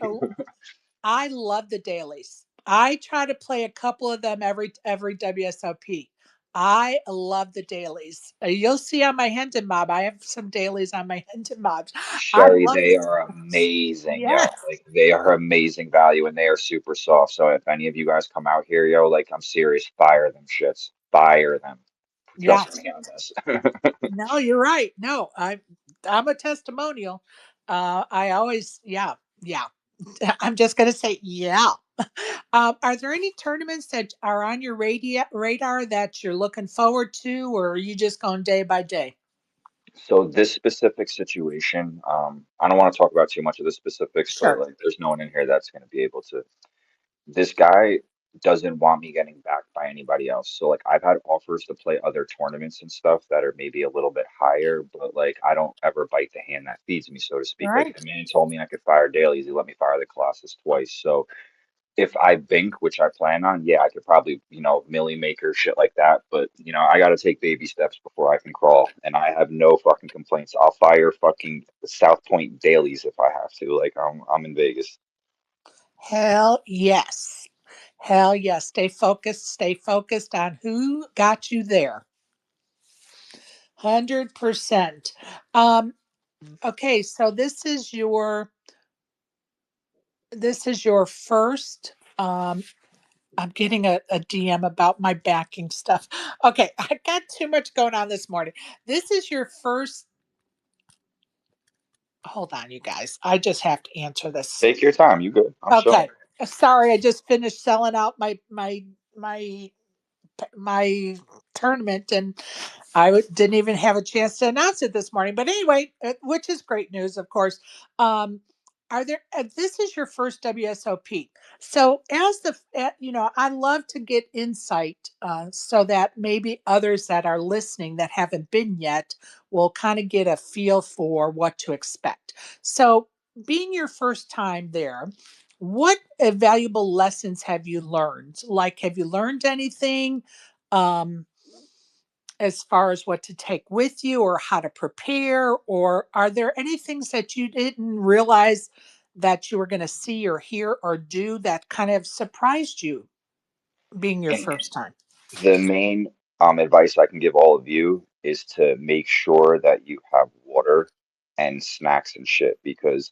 I love the dailies. I try to play a couple of them every WSOP. I love the dailies. You'll see on my Hendon Mob. I have some dailies on my Hendon Mobs. I Sherry, love they the are tournaments. amazing, Yes. yo. Like they are amazing value and they are super soft. So if any of you guys come out here, yo, like I'm serious, fire them shits. Fire them. Trust Yes. me on this. No, you're right. No, I'm a testimonial. I always, yeah, yeah. I'm just going to say, yeah. Are there any tournaments that are on your radar that you're looking forward to, or are you just going day by day? So this specific situation, I don't want to talk about too much of the specifics, but Sure. like there's no one in here that's going to be able to. This guy doesn't want me getting backed by anybody else. So like I've had offers to play other tournaments and stuff that are maybe a little bit higher, but like I don't ever bite the hand that feeds me, so to All speak. Like right. the man told me I could fire dailies, he let me fire the Colossus twice. So if I bink, which I plan on, yeah, I could probably, milli maker shit like that. But I got to take baby steps before I can crawl, and I have no fucking complaints. I'll fire fucking South Point dailies if I have to. Like I'm in Vegas. Hell yes. Hell yes. Stay focused. Stay focused on who got you there. 100%. Um, okay, so this is your first. I'm getting a DM about my backing stuff. Okay, I got too much going on this morning. This is your first. Hold on, you guys. I just have to answer this. Take your time. You good? I'm chilling. Okay. Sorry, I just finished selling out my tournament, and didn't even have a chance to announce it this morning. But anyway, which is great news, of course. Um, are there? This is your first WSOP, so I love to get insight, so that maybe others that are listening that haven't been yet will kind of get a feel for what to expect. So, being your first time there, what valuable lessons have you learned? Like, have you learned anything? Um, as far as what to take with you or how to prepare, or are there any things that you didn't realize that you were going to see or hear or do that kind of surprised you being your And first time? the main advice I can give all of you is to make sure that you have water and snacks and shit because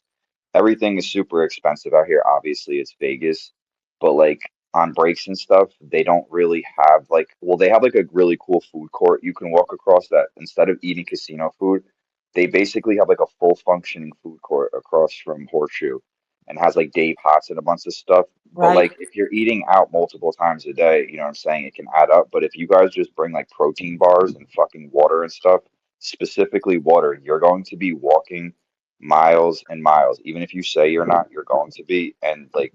everything is super expensive out here. Obviously, it's Vegas, but like on breaks and stuff, they don't really have like, well, they have like a really cool food court you can walk across that instead of eating casino food, they basically have like a full functioning food court across from Horseshoe and has like Dave Hots and a bunch of stuff. But Right. like if you're eating out multiple times a day, you know what I'm saying, it can add up. But if you guys just bring like protein bars and fucking water and stuff, specifically water, you're going to be walking miles and miles. Even if you say you're not, you're going to be. And like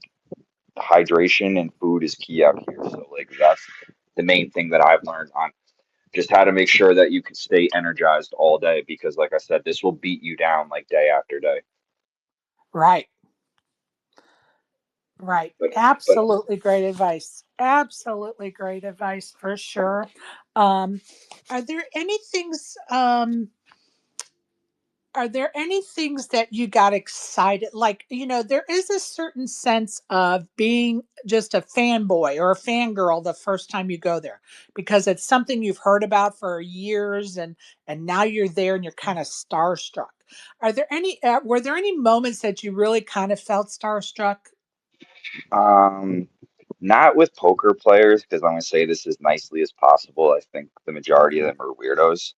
hydration and food is key out here. So like that's the main thing that I've learned on just how to make sure that you can stay energized all day because like I said, this will beat you down like day after day. Right. Right. But Absolutely great advice. Absolutely great advice for sure. Um, are there any things? Are there any things that you got excited? Like, there is a certain sense of being just a fanboy or a fangirl the first time you go there because it's something you've heard about for years, and now you're there and you're kind of starstruck. Were there any moments that you really kind of felt starstruck? um not with poker players because I'm gonna say this as nicely as possible. I think the majority of them are weirdos.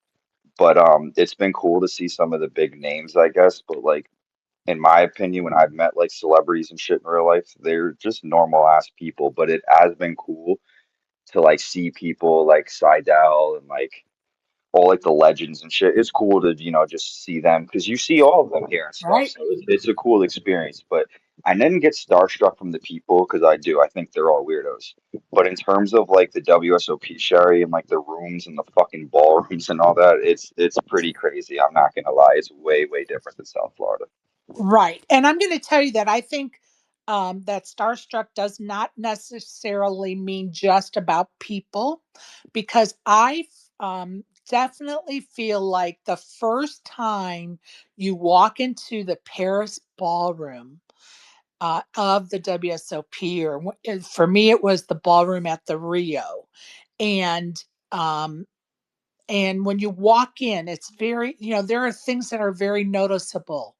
But it's been cool to see some of the big names, I guess. But like in my opinion, when I've met like celebrities and shit in real life, they're just normal ass people. But it has been cool to like see people like Seidel and like all like the legends and shit. It's cool to, just see them because you see all of them here and stuff. Right. So it's a cool experience. But I didn't get starstruck from the people because I do. I think they're all weirdos. But in terms of like the WSOP Sherry and like the rooms and the fucking ballrooms and all that, it's pretty crazy. I'm not gonna lie. It's way, way different than South Florida. Right. And I'm going to tell you that I think that starstruck does not necessarily mean just about people, because I definitely feel like the first time you walk into the Paris ballroom of the WSOP, or for me, it was the ballroom at the Rio. And, um, and when you walk in, it's very, there are things that are very noticeable.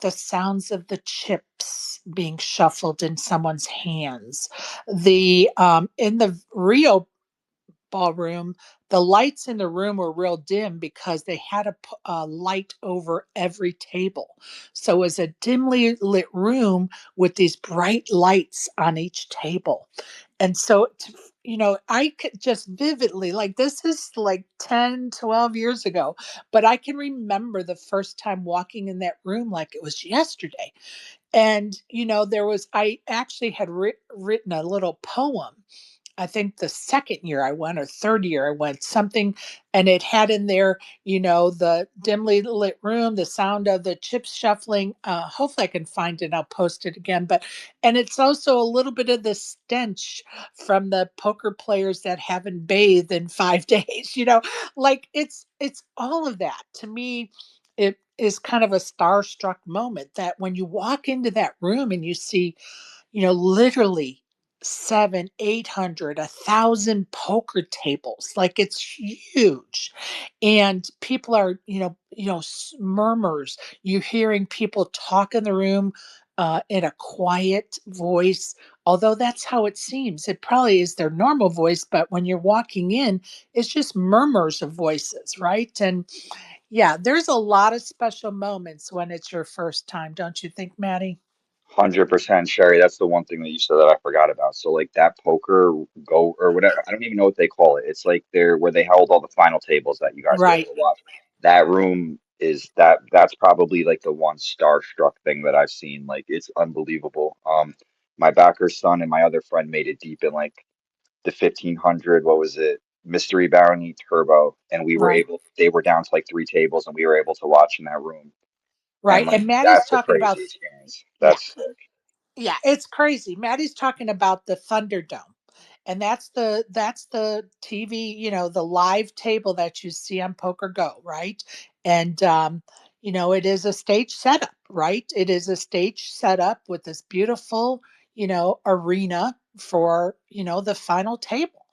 The sounds of the chips being shuffled in someone's hands. The In the Rio ballroom, the lights in the room were real dim because they had a light over every table. So it was a dimly lit room with these bright lights on each table. And so, I could just vividly, like, this is like 10, 12 years ago, but I can remember the first time walking in that room like it was yesterday. And, I actually had written a little poem. I think the second year I went or third year I went, something, and it had in there, the dimly lit room, the sound of the chips shuffling. Hopefully I can find it. I'll post it again. And it's also a little bit of the stench from the poker players that haven't bathed in 5 days. Like it's all of that. To me, it is kind of a starstruck moment that when you walk into that room and you see, literally seven, 800, 1,000 poker tables. Like it's huge. And people are, murmurs. You're hearing people talk in the room in a quiet voice, although that's how it seems. It probably is their normal voice, but when you're walking in, it's just murmurs of voices, right? And yeah, there's a lot of special moments when it's your first time, don't you think, Maddie? 100% Sherry. That's the one thing that you said that I forgot about. So like that poker go or whatever, I don't even know what they call it. It's like there where they held all the final tables that you guys were able Right. to watch. That room is that's probably like the one starstruck thing that I've seen. Like it's unbelievable. My backer's son and my other friend made it deep in like the 1500, what was it? Mystery Bounty Turbo, and Right. they were down to like three tables, and we were able to watch in that room. And Right. like And Maddie's that's a talking about, crazy experience. yeah, That's yeah, it's crazy. Maddie's talking about the Thunderdome. And that's the TV, the live table that you see on Poker Go, right? And it is a stage setup, right? It is a stage setup with this beautiful, arena for, the final table.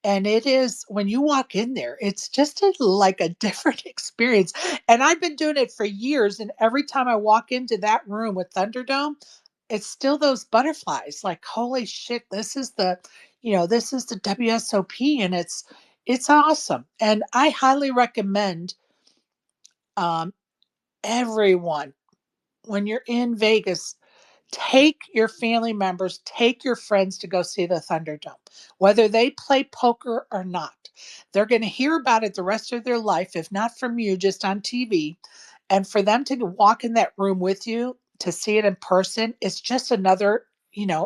And it is when you walk in there, it's just like a different experience. And I've been doing it for years. And every time I walk into that room with Thunderdome, it's still those butterflies. Like, holy shit, this is the WSOP, and it's awesome. And I highly recommend um, everyone when you're in Vegas, take your family members, take your friends to go see the Thunderdome, whether they play poker or not. They're going to hear about it the rest of their life, if not from you, just on TV. And for them to walk in that room with you to see it in person, it's just another,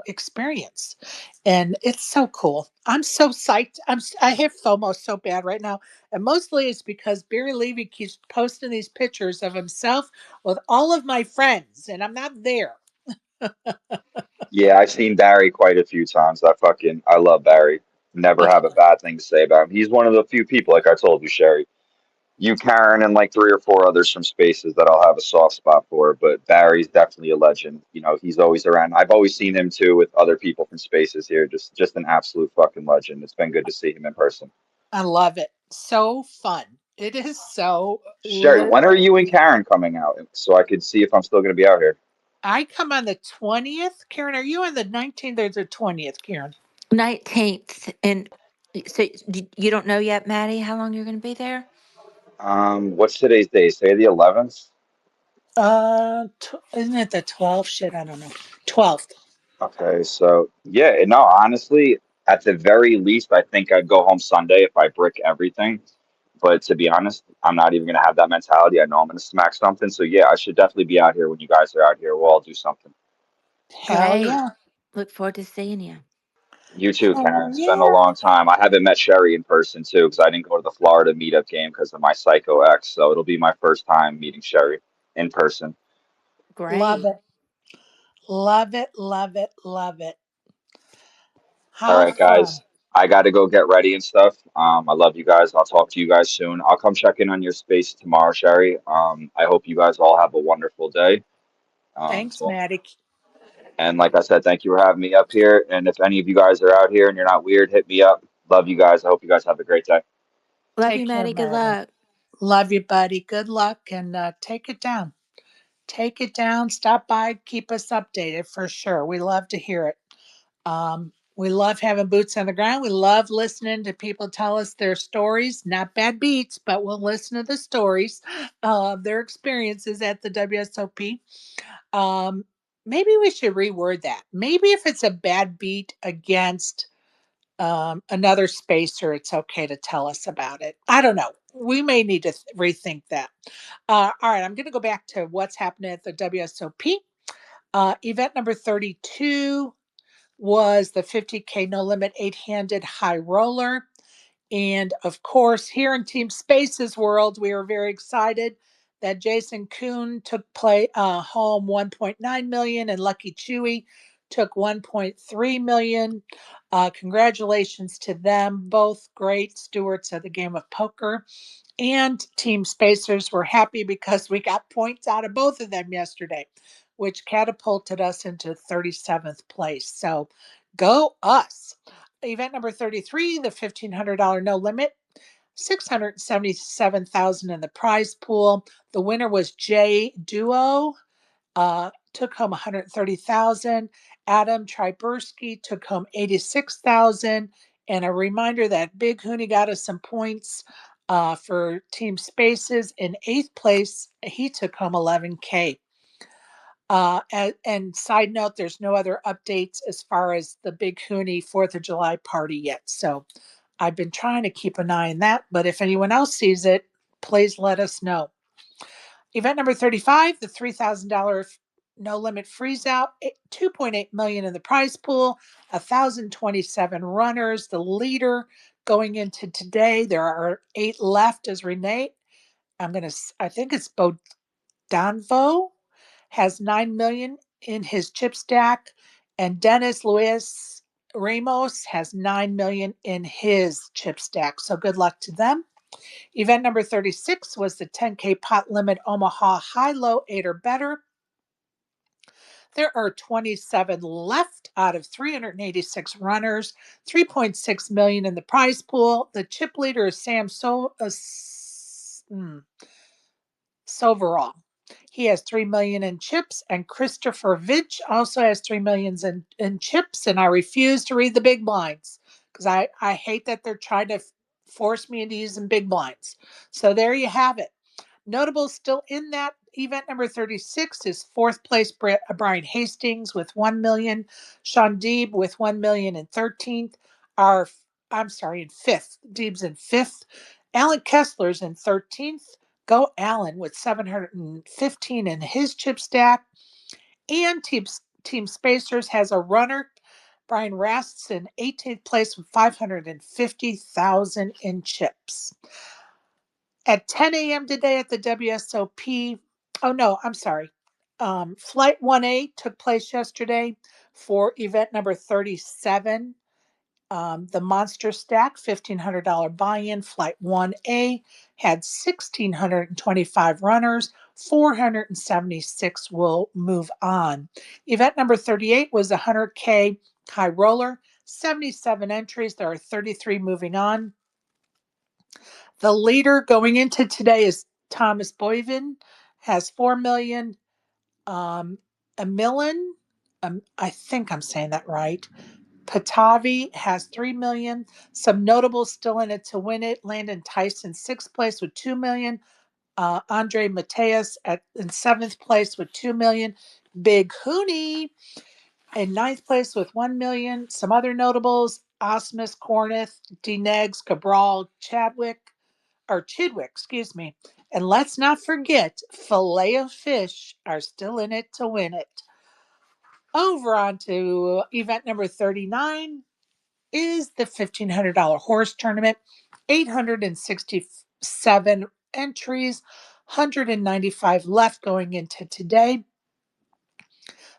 experience. And it's so cool. I'm so psyched. I have FOMO so bad right now. And mostly it's because Barry Levy keeps posting these pictures of himself with all of my friends, and I'm not there. yeah, I've seen Barry quite a few times. I love Barry. Never have a bad thing to say about him. He's one of the few people, like I told you, Sherry. You, Karen, and like three or four others from Spaces that I'll have a soft spot for, but Barry's definitely a legend. You know, he's always around. I've always seen him too with other people from Spaces here. Just an absolute fucking legend. It's been good to see him in person. I love it. So fun. It is so Sherry, lit. when are you and Karen coming out so I could see if I'm still going to be out here? I come on the 20th. Karen, are you on the 19th or the 20th, Karen? 19th. And so you don't know yet, Maddie, how long you're going to be there? What's today's day? Say the 11th. Isn't it the 12th? Shit, I don't know. 12th. Okay, so yeah, no, honestly, at the very least, I think I'd go home Sunday if I brick everything. But to be honest, I'm not even gonna have that mentality. I know I'm gonna smack something. So yeah, I should definitely be out here when you guys are out here. We'll all do something. Hell Great. yeah. Look forward to seeing you. You too, Hell Karen. It's been a yeah. long time. I haven't met Sherry in person too, because I didn't go to the Florida meetup game because of my psycho ex. So it'll be my first time meeting Sherry in person. Love Great. it. Love it. Love it. Love it. All How right, fun. guys. I got to go get ready and stuff. I love you guys. I'll talk to you guys soon. I'll come check in on your space tomorrow, Sherry. I hope you guys all have a wonderful day. Thanks, So, Maddie. and like I said, thank you for having me up here. And if any of you guys are out here and you're not weird, hit me up. Love you guys. I hope you guys have a great day. Love you, Take care, Maddie. Good Maddie. luck. Love you, buddy. Good luck and take it down. Take it down. Stop by. Keep us updated for sure. We love to hear it. We love having boots on the ground. We love listening to people tell us their stories, not bad beats, but we'll listen to the stories of their experiences at the WSOP. Um, Maybe we should reword that. Maybe if it's a bad beat against another spacer, it's okay to tell us about it. I don't know. We may need to rethink that. All right, I'm going to go back to what's happening at the WSOP. Event number 32 was the 50K no limit 8-handed high roller. And of course, here in Team Space's world, we are very excited that Jason Kuhn took home 1.9 million and Lucky Chewy took 1.3 million. Congratulations to them, both great stewards of the game of poker. And Team Spacers were happy because we got points out of both of them yesterday, which catapulted us into 37th place. So go us. Event number 33, the $1,500 no limit, 677,000 in the prize pool. The winner was J Duo, took home 130,000. Adam Tribursky took home 86,000. And a reminder that Big Hooney got us some points for Team Spaces. In 8th place, he took home 11K. And side note, there's no other updates as far as the Big Hooney 4th of July party yet. So I've been trying to keep an eye on that. But if anyone else sees it, please let us know. Event number 35, the $3,000 no limit freeze out, 2.8 million in the prize pool, 1,027 runners. The leader going into today, there are 8 left as Renee. I think it's Bodanvo has 9 million in his chip stack, and Dennis Luis Ramos has 9 million in his chip stack. So good luck to them. Event number 36 was the 10K pot limit Omaha high low 8 or better. There are 27 left out of 386 runners, 3.6 million in the prize pool. The chip leader is Sam Soverall. He has 3 million in chips, and Christopher Vitch also has 3 millions in chips. And I refuse to read the big blinds because I hate that they're trying to force me into using big blinds. So there you have it. Notable still in that event number 36 is 4th place Brian Hastings with 1 million, Sean Deeb with 1 million in 13th. In 5th. Deeb's in 5th. Alan Kessler's in 13th. Go Alan with 715 in his chip stack. And Team Spacers has a runner, Brian Rast's in 18th place with 550,000 in chips. At 10 a.m. today at the WSOP, oh no, I'm sorry. Flight 1A took place yesterday for event number 37. The Monster Stack $1,500 buy-in. Flight 1A had 1,625 runners. 476 will move on. Event number 38 was a 100K high roller. 77 entries. There are 33 moving on. The leader going into today is Thomas Boyvin, has 4 million. Emilin, I think I'm saying that right. Patavi has 3 million. Some notables still in it to win it. Landon Tyson, 6th place with 2 million. Andre Mateus in 7th place with 2 million. Big Hooney in 9th place with 1 million. Some other notables: Osmus, Corneth, Denegs, Cabral, Chidwick, excuse me. And let's not forget, Filet of Fish are still in it to win it. Over on to event number 39 is the $1,500 horse tournament. 867 entries, 195 left going into today.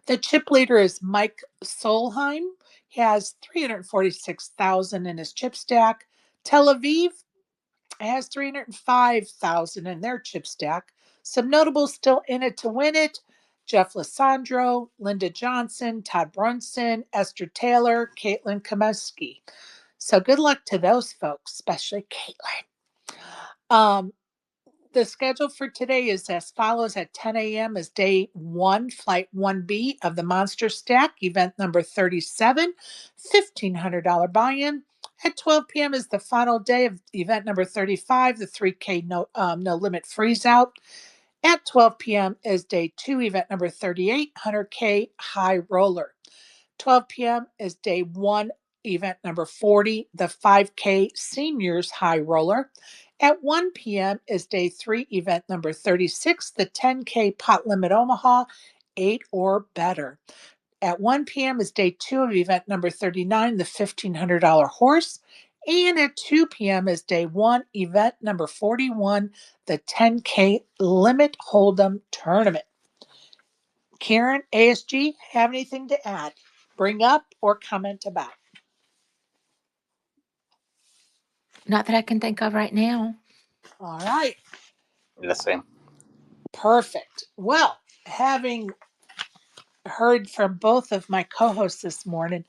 The chip leader is Mike Solheim. He has 346,000 in his chip stack. Tel Aviv has 305,000 in their chip stack. Some notables still in it to win it: Jeff Lissandro, Linda Johnson, Todd Brunson, Esther Taylor, Caitlin Komeski. So good luck to those folks, especially Caitlin. The schedule for today is as follows. At 10 a.m. is day 1, flight 1B of the Monster Stack, event number 37, $1,500 buy-in. At 12 p.m. is the final day of event number 35, the 3K no limit freeze out. At 12 p.m. is day 2, event number 38, 100K high roller. 12 p.m. is day 1, event number 40, the 5K seniors high roller. At 1 p.m. is day 3, event number 36, the 10K pot limit Omaha, 8 or better. At 1 p.m. is day 2 of event number 39, the $1,500 horse. And at 2 p.m. is day 1, event number 41, the 10K limit hold'em tournament. Karen, ASG, have anything to add, bring up, or comment about? Not that I can think of right now. All right. The same. Perfect. Well, having heard from both of my co-hosts this morning,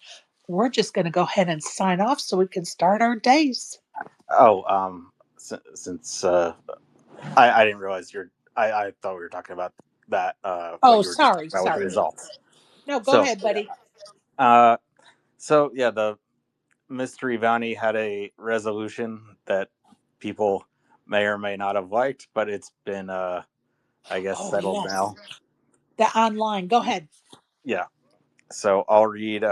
we're just going to go ahead and sign off so we can start our days. Oh, since I didn't realize I thought we were talking about that. What Oh, you were just talking sorry, about with the sorry. results. No, go So, ahead, buddy. uh, yeah, the Mystery Bounty had a resolution that people may or may not have liked, but it's been, I guess, Oh, settled yes. now. The online. Go ahead. Yeah. So I'll read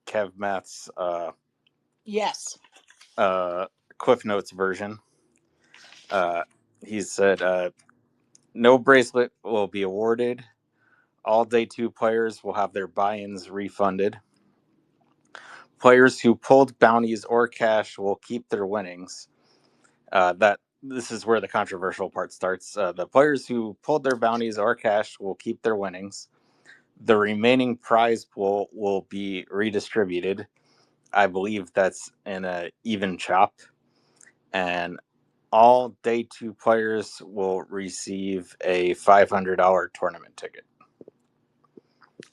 Kev Matt's Yes. Cliff Notes version. He said, no bracelet will be awarded. All day 2 players will have their buy-ins refunded. Players who pulled bounties or cash will keep their winnings. That this is where the controversial part starts. The players who pulled their bounties or cash will keep their winnings. The remaining prize pool will be redistributed. I believe that's in an even chop. And all day 2 players will receive a $500 tournament ticket.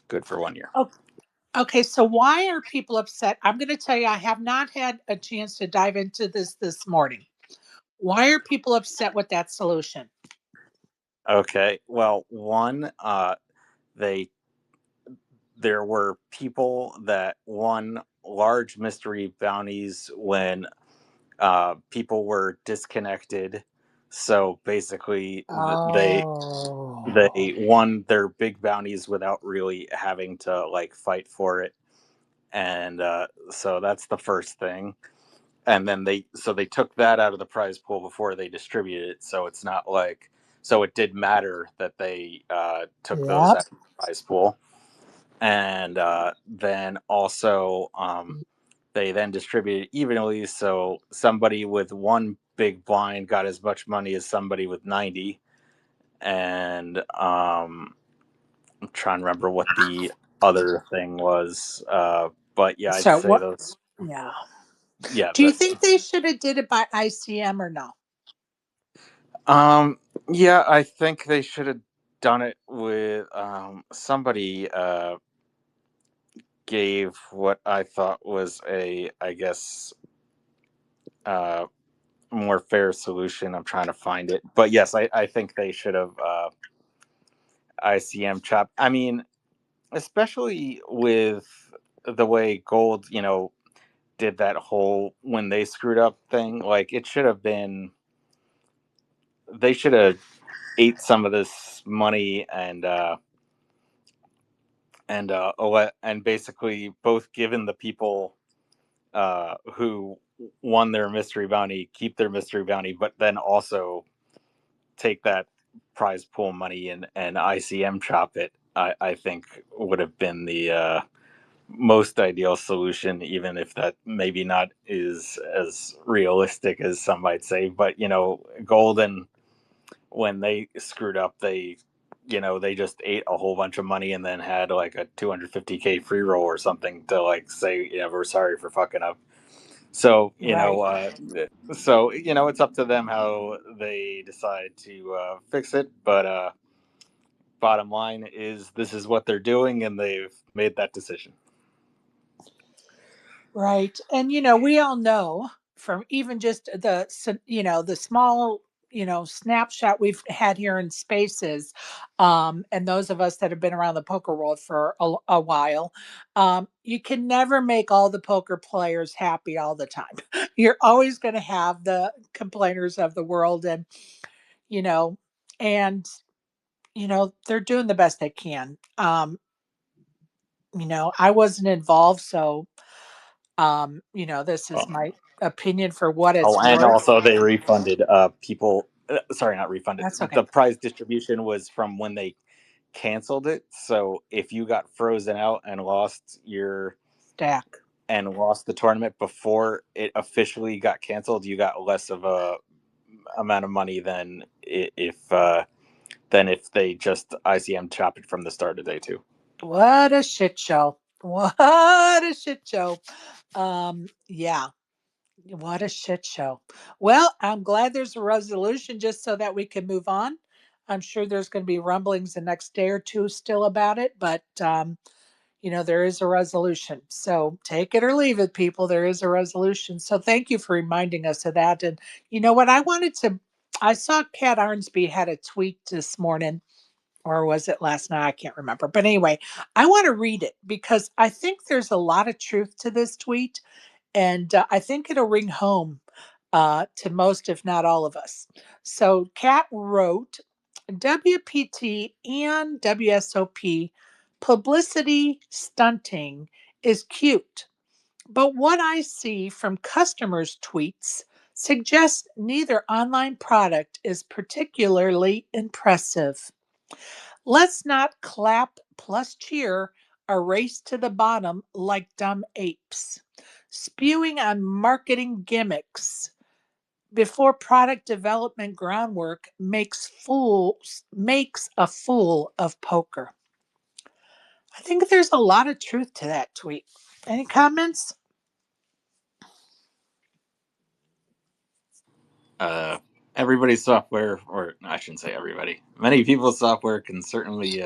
Good for 1 year. Oh, okay. So why are people upset? I'm going to tell you, I have not had a chance to dive into this morning. Why are people upset with that solution? Okay. Well, one, there were people that won large mystery bounties when people were disconnected. So basically, Oh, they won their big bounties without really having to like fight for it, and so that's the first thing. And then they took that out of the prize pool before they distributed it, so it's not like, so it did matter that they took those yep. out of the prize pool. And then also they then distributed evenly, so somebody with one big blind got as much money as somebody with 90. And I'm trying to remember what the other thing was, but yeah, I'd So say what? those. Yeah. Yeah, Do you think they should have did it by ICM or no? um yeah, I think they should have done it with somebody gave what I thought was a, I guess, uh more fair solution. I'm trying to find it, but yes, I think they should have ICM chop. I mean, especially with the way Gold, did that whole when they screwed up thing. Like, it should have been, they should have ate some of this money and basically both given the people who won their mystery bounty keep their mystery bounty, but then also take that prize pool money and ICM chop it. I think would have been the most ideal solution, even if that maybe not is as realistic as some might say. But Golden, when they screwed up, they just ate a whole bunch of money and then had like a 250K free roll or something to like say, yeah, we're sorry for fucking up. So Right. it's up to them how they decide to fix it. But bottom line is, this is what they're doing, and they've made that decision. Right. And we all know from even just the small snapshot we've had here in spaces, and those of us that have been around the poker world for a while, you can never make all the poker players happy all the time. You're always going to have the complainers of the world, and you know and they're doing the best they can. I wasn't involved, so this is Oh, my opinion for what it's oh, and worth. also they refunded people. Sorry, not refunded. That's okay. The prize distribution was from when they canceled it. So if you got frozen out and Stack. lost the tournament before it officially got canceled, you got less of a amount of money than if they just ICM chop it from the start of day two. What a shit show. What a shit show. Yeah. What a shit show. Well, I'm glad there's a resolution just so that we can move on. I'm sure there's going to be rumblings the next day or two still about it, but there is a resolution. So take it or leave it, people. There is a resolution. So thank you for reminding us of that. And you know what? I saw Kat Arnsby had a tweet this morning, or was it last night? I can't remember. But anyway, I want to read it because I think there's a lot of truth to this tweet. And I think it'll ring home to most, if not all of us. So Kat wrote, WPT and WSOP publicity stunting is cute, but what I see from customers' tweets suggests neither online product is particularly impressive. Let's not clap plus cheer a race to the bottom like dumb apes, spewing on marketing gimmicks before product development groundwork makes a fool of poker. I think there's a lot of truth to that tweet. Any comments? Everybody's software, or I shouldn't say everybody, many people's software can certainly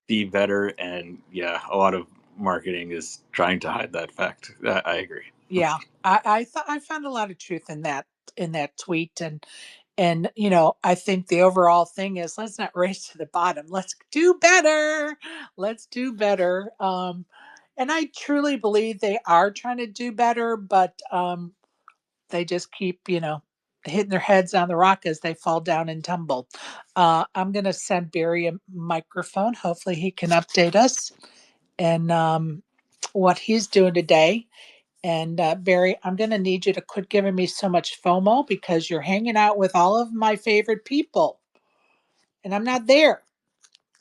be better, and yeah, a lot of marketing is trying to hide that fact. I agree. Yeah, I thought I found a lot of truth in that tweet, and I think the overall thing is let's not race to the bottom. Let's do better. Let's do better. And I truly believe they are trying to do better, but they just keep hitting their heads on the rock as they fall down and tumble. I'm gonna send Barry a microphone. Hopefully he can update us and what he's doing today. And Barry, I'm going to need you to quit giving me so much FOMO because you're hanging out with all of my favorite people. And I'm not there.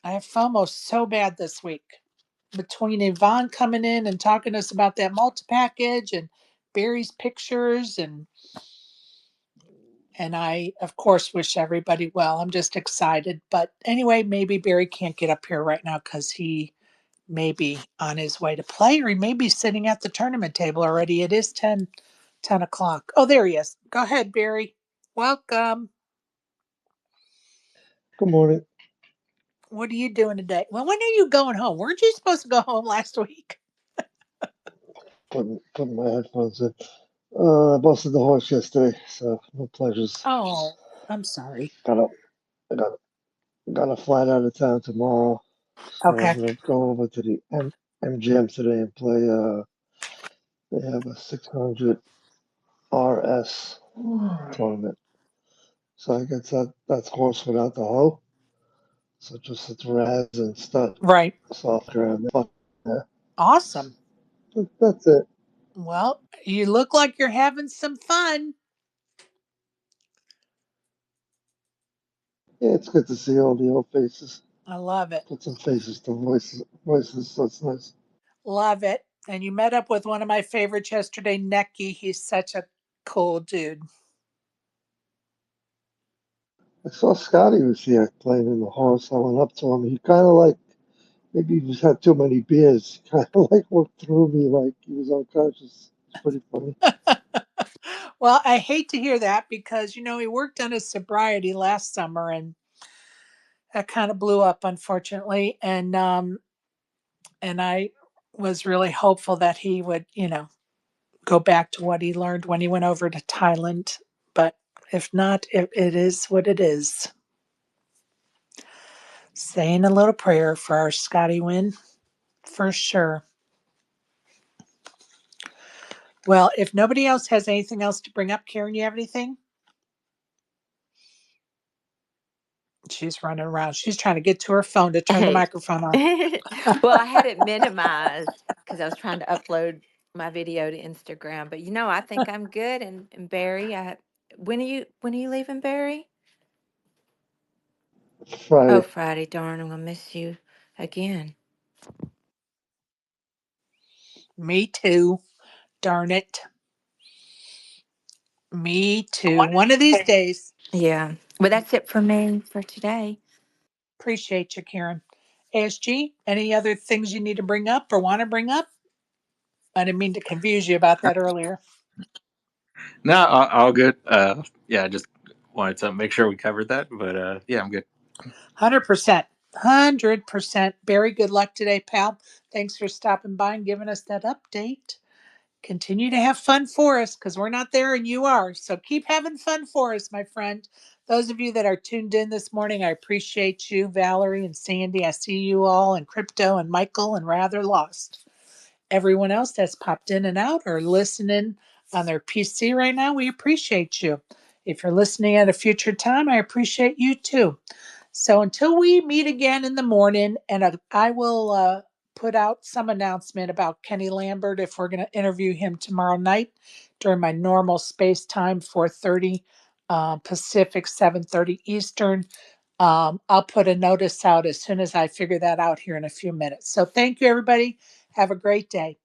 I have FOMO so bad this week. Between Yvonne coming in and talking to us about that multi package and Barry's pictures and I of course wish everybody well. I'm just excited. But anyway, maybe Barry can't get up here right now because he may be on his way to play, or he may be sitting at the tournament table already. It is 10 o'clock. Oh, there he is. Go ahead, Barry. Welcome. Good morning. What are you doing today? Well, when are you going home? Weren't you supposed to go home last week? Putting my headphones in. I busted the horse yesterday, so no pleasures. Oh, I'm sorry. Got a, I got a flight out of town tomorrow, so I'm Okay. gonna go over to the MGM today and play. They have a 600 RS tournament, so I guess that's horse without the hoe. So just it's Raz and stud Right. soft ground. Yeah, Awesome. that's it. Well, you look like you're having some fun. Yeah, it's good to see all the old faces. I love it. Put some faces to voices. So it's nice. Love it. And you met up with one of my favorites yesterday, Necky. He's such a cool dude. I saw Scotty was here playing in the horse. I went up to him. He kind of like, maybe he just had too many beers. Kind of like looked through me like he was unconscious. It's pretty funny. Well, I hate to hear that because he worked on his sobriety last summer and that kind of blew up unfortunately. And I was really hopeful that he would, go back to what he learned when he went over to Thailand. But If not, it is what it is. Saying a little prayer for our Scotty win, for sure. Well, if nobody else has anything else to bring up, Karen, you have anything? She's running around. She's trying to get to her phone to turn the microphone on. Well, I had it minimized because I was trying to upload my video to Instagram. But I think I'm good. And Barry, when are you leaving, Barry? Oh, Friday. Friday. Darn, I'm gonna miss you again. Me too. Darn it. Me too. One of these days. Yeah. Well, that's it for me for today. Appreciate you, Karen. ASG, any other things you need to bring up or want to bring up? I didn't mean to confuse you about that earlier. No, all good. Yeah, I just wanted to make sure we covered that, but yeah, I'm good. 100%. 100%. Barry, good luck today, pal. Thanks for stopping by and giving us that update. Continue to have fun for us because we're not there and you are. So keep having fun for us, my friend. Those of you that are tuned in this morning, I appreciate you, Valerie and Sandy. I see you all, and Crypto and Michael and Rather Lost. Everyone else that's popped in and out or listening on their PC right now, we appreciate you. If you're listening at a future time, I appreciate you too. So until we meet again in the morning, and I will put out some announcement about Kenny Lambert if we're going to interview him tomorrow night during my normal space time, 4:30 Pacific, 7:30 Eastern. I'll put a notice out as soon as I figure that out here in a few minutes. So thank you, everybody. Have a great day.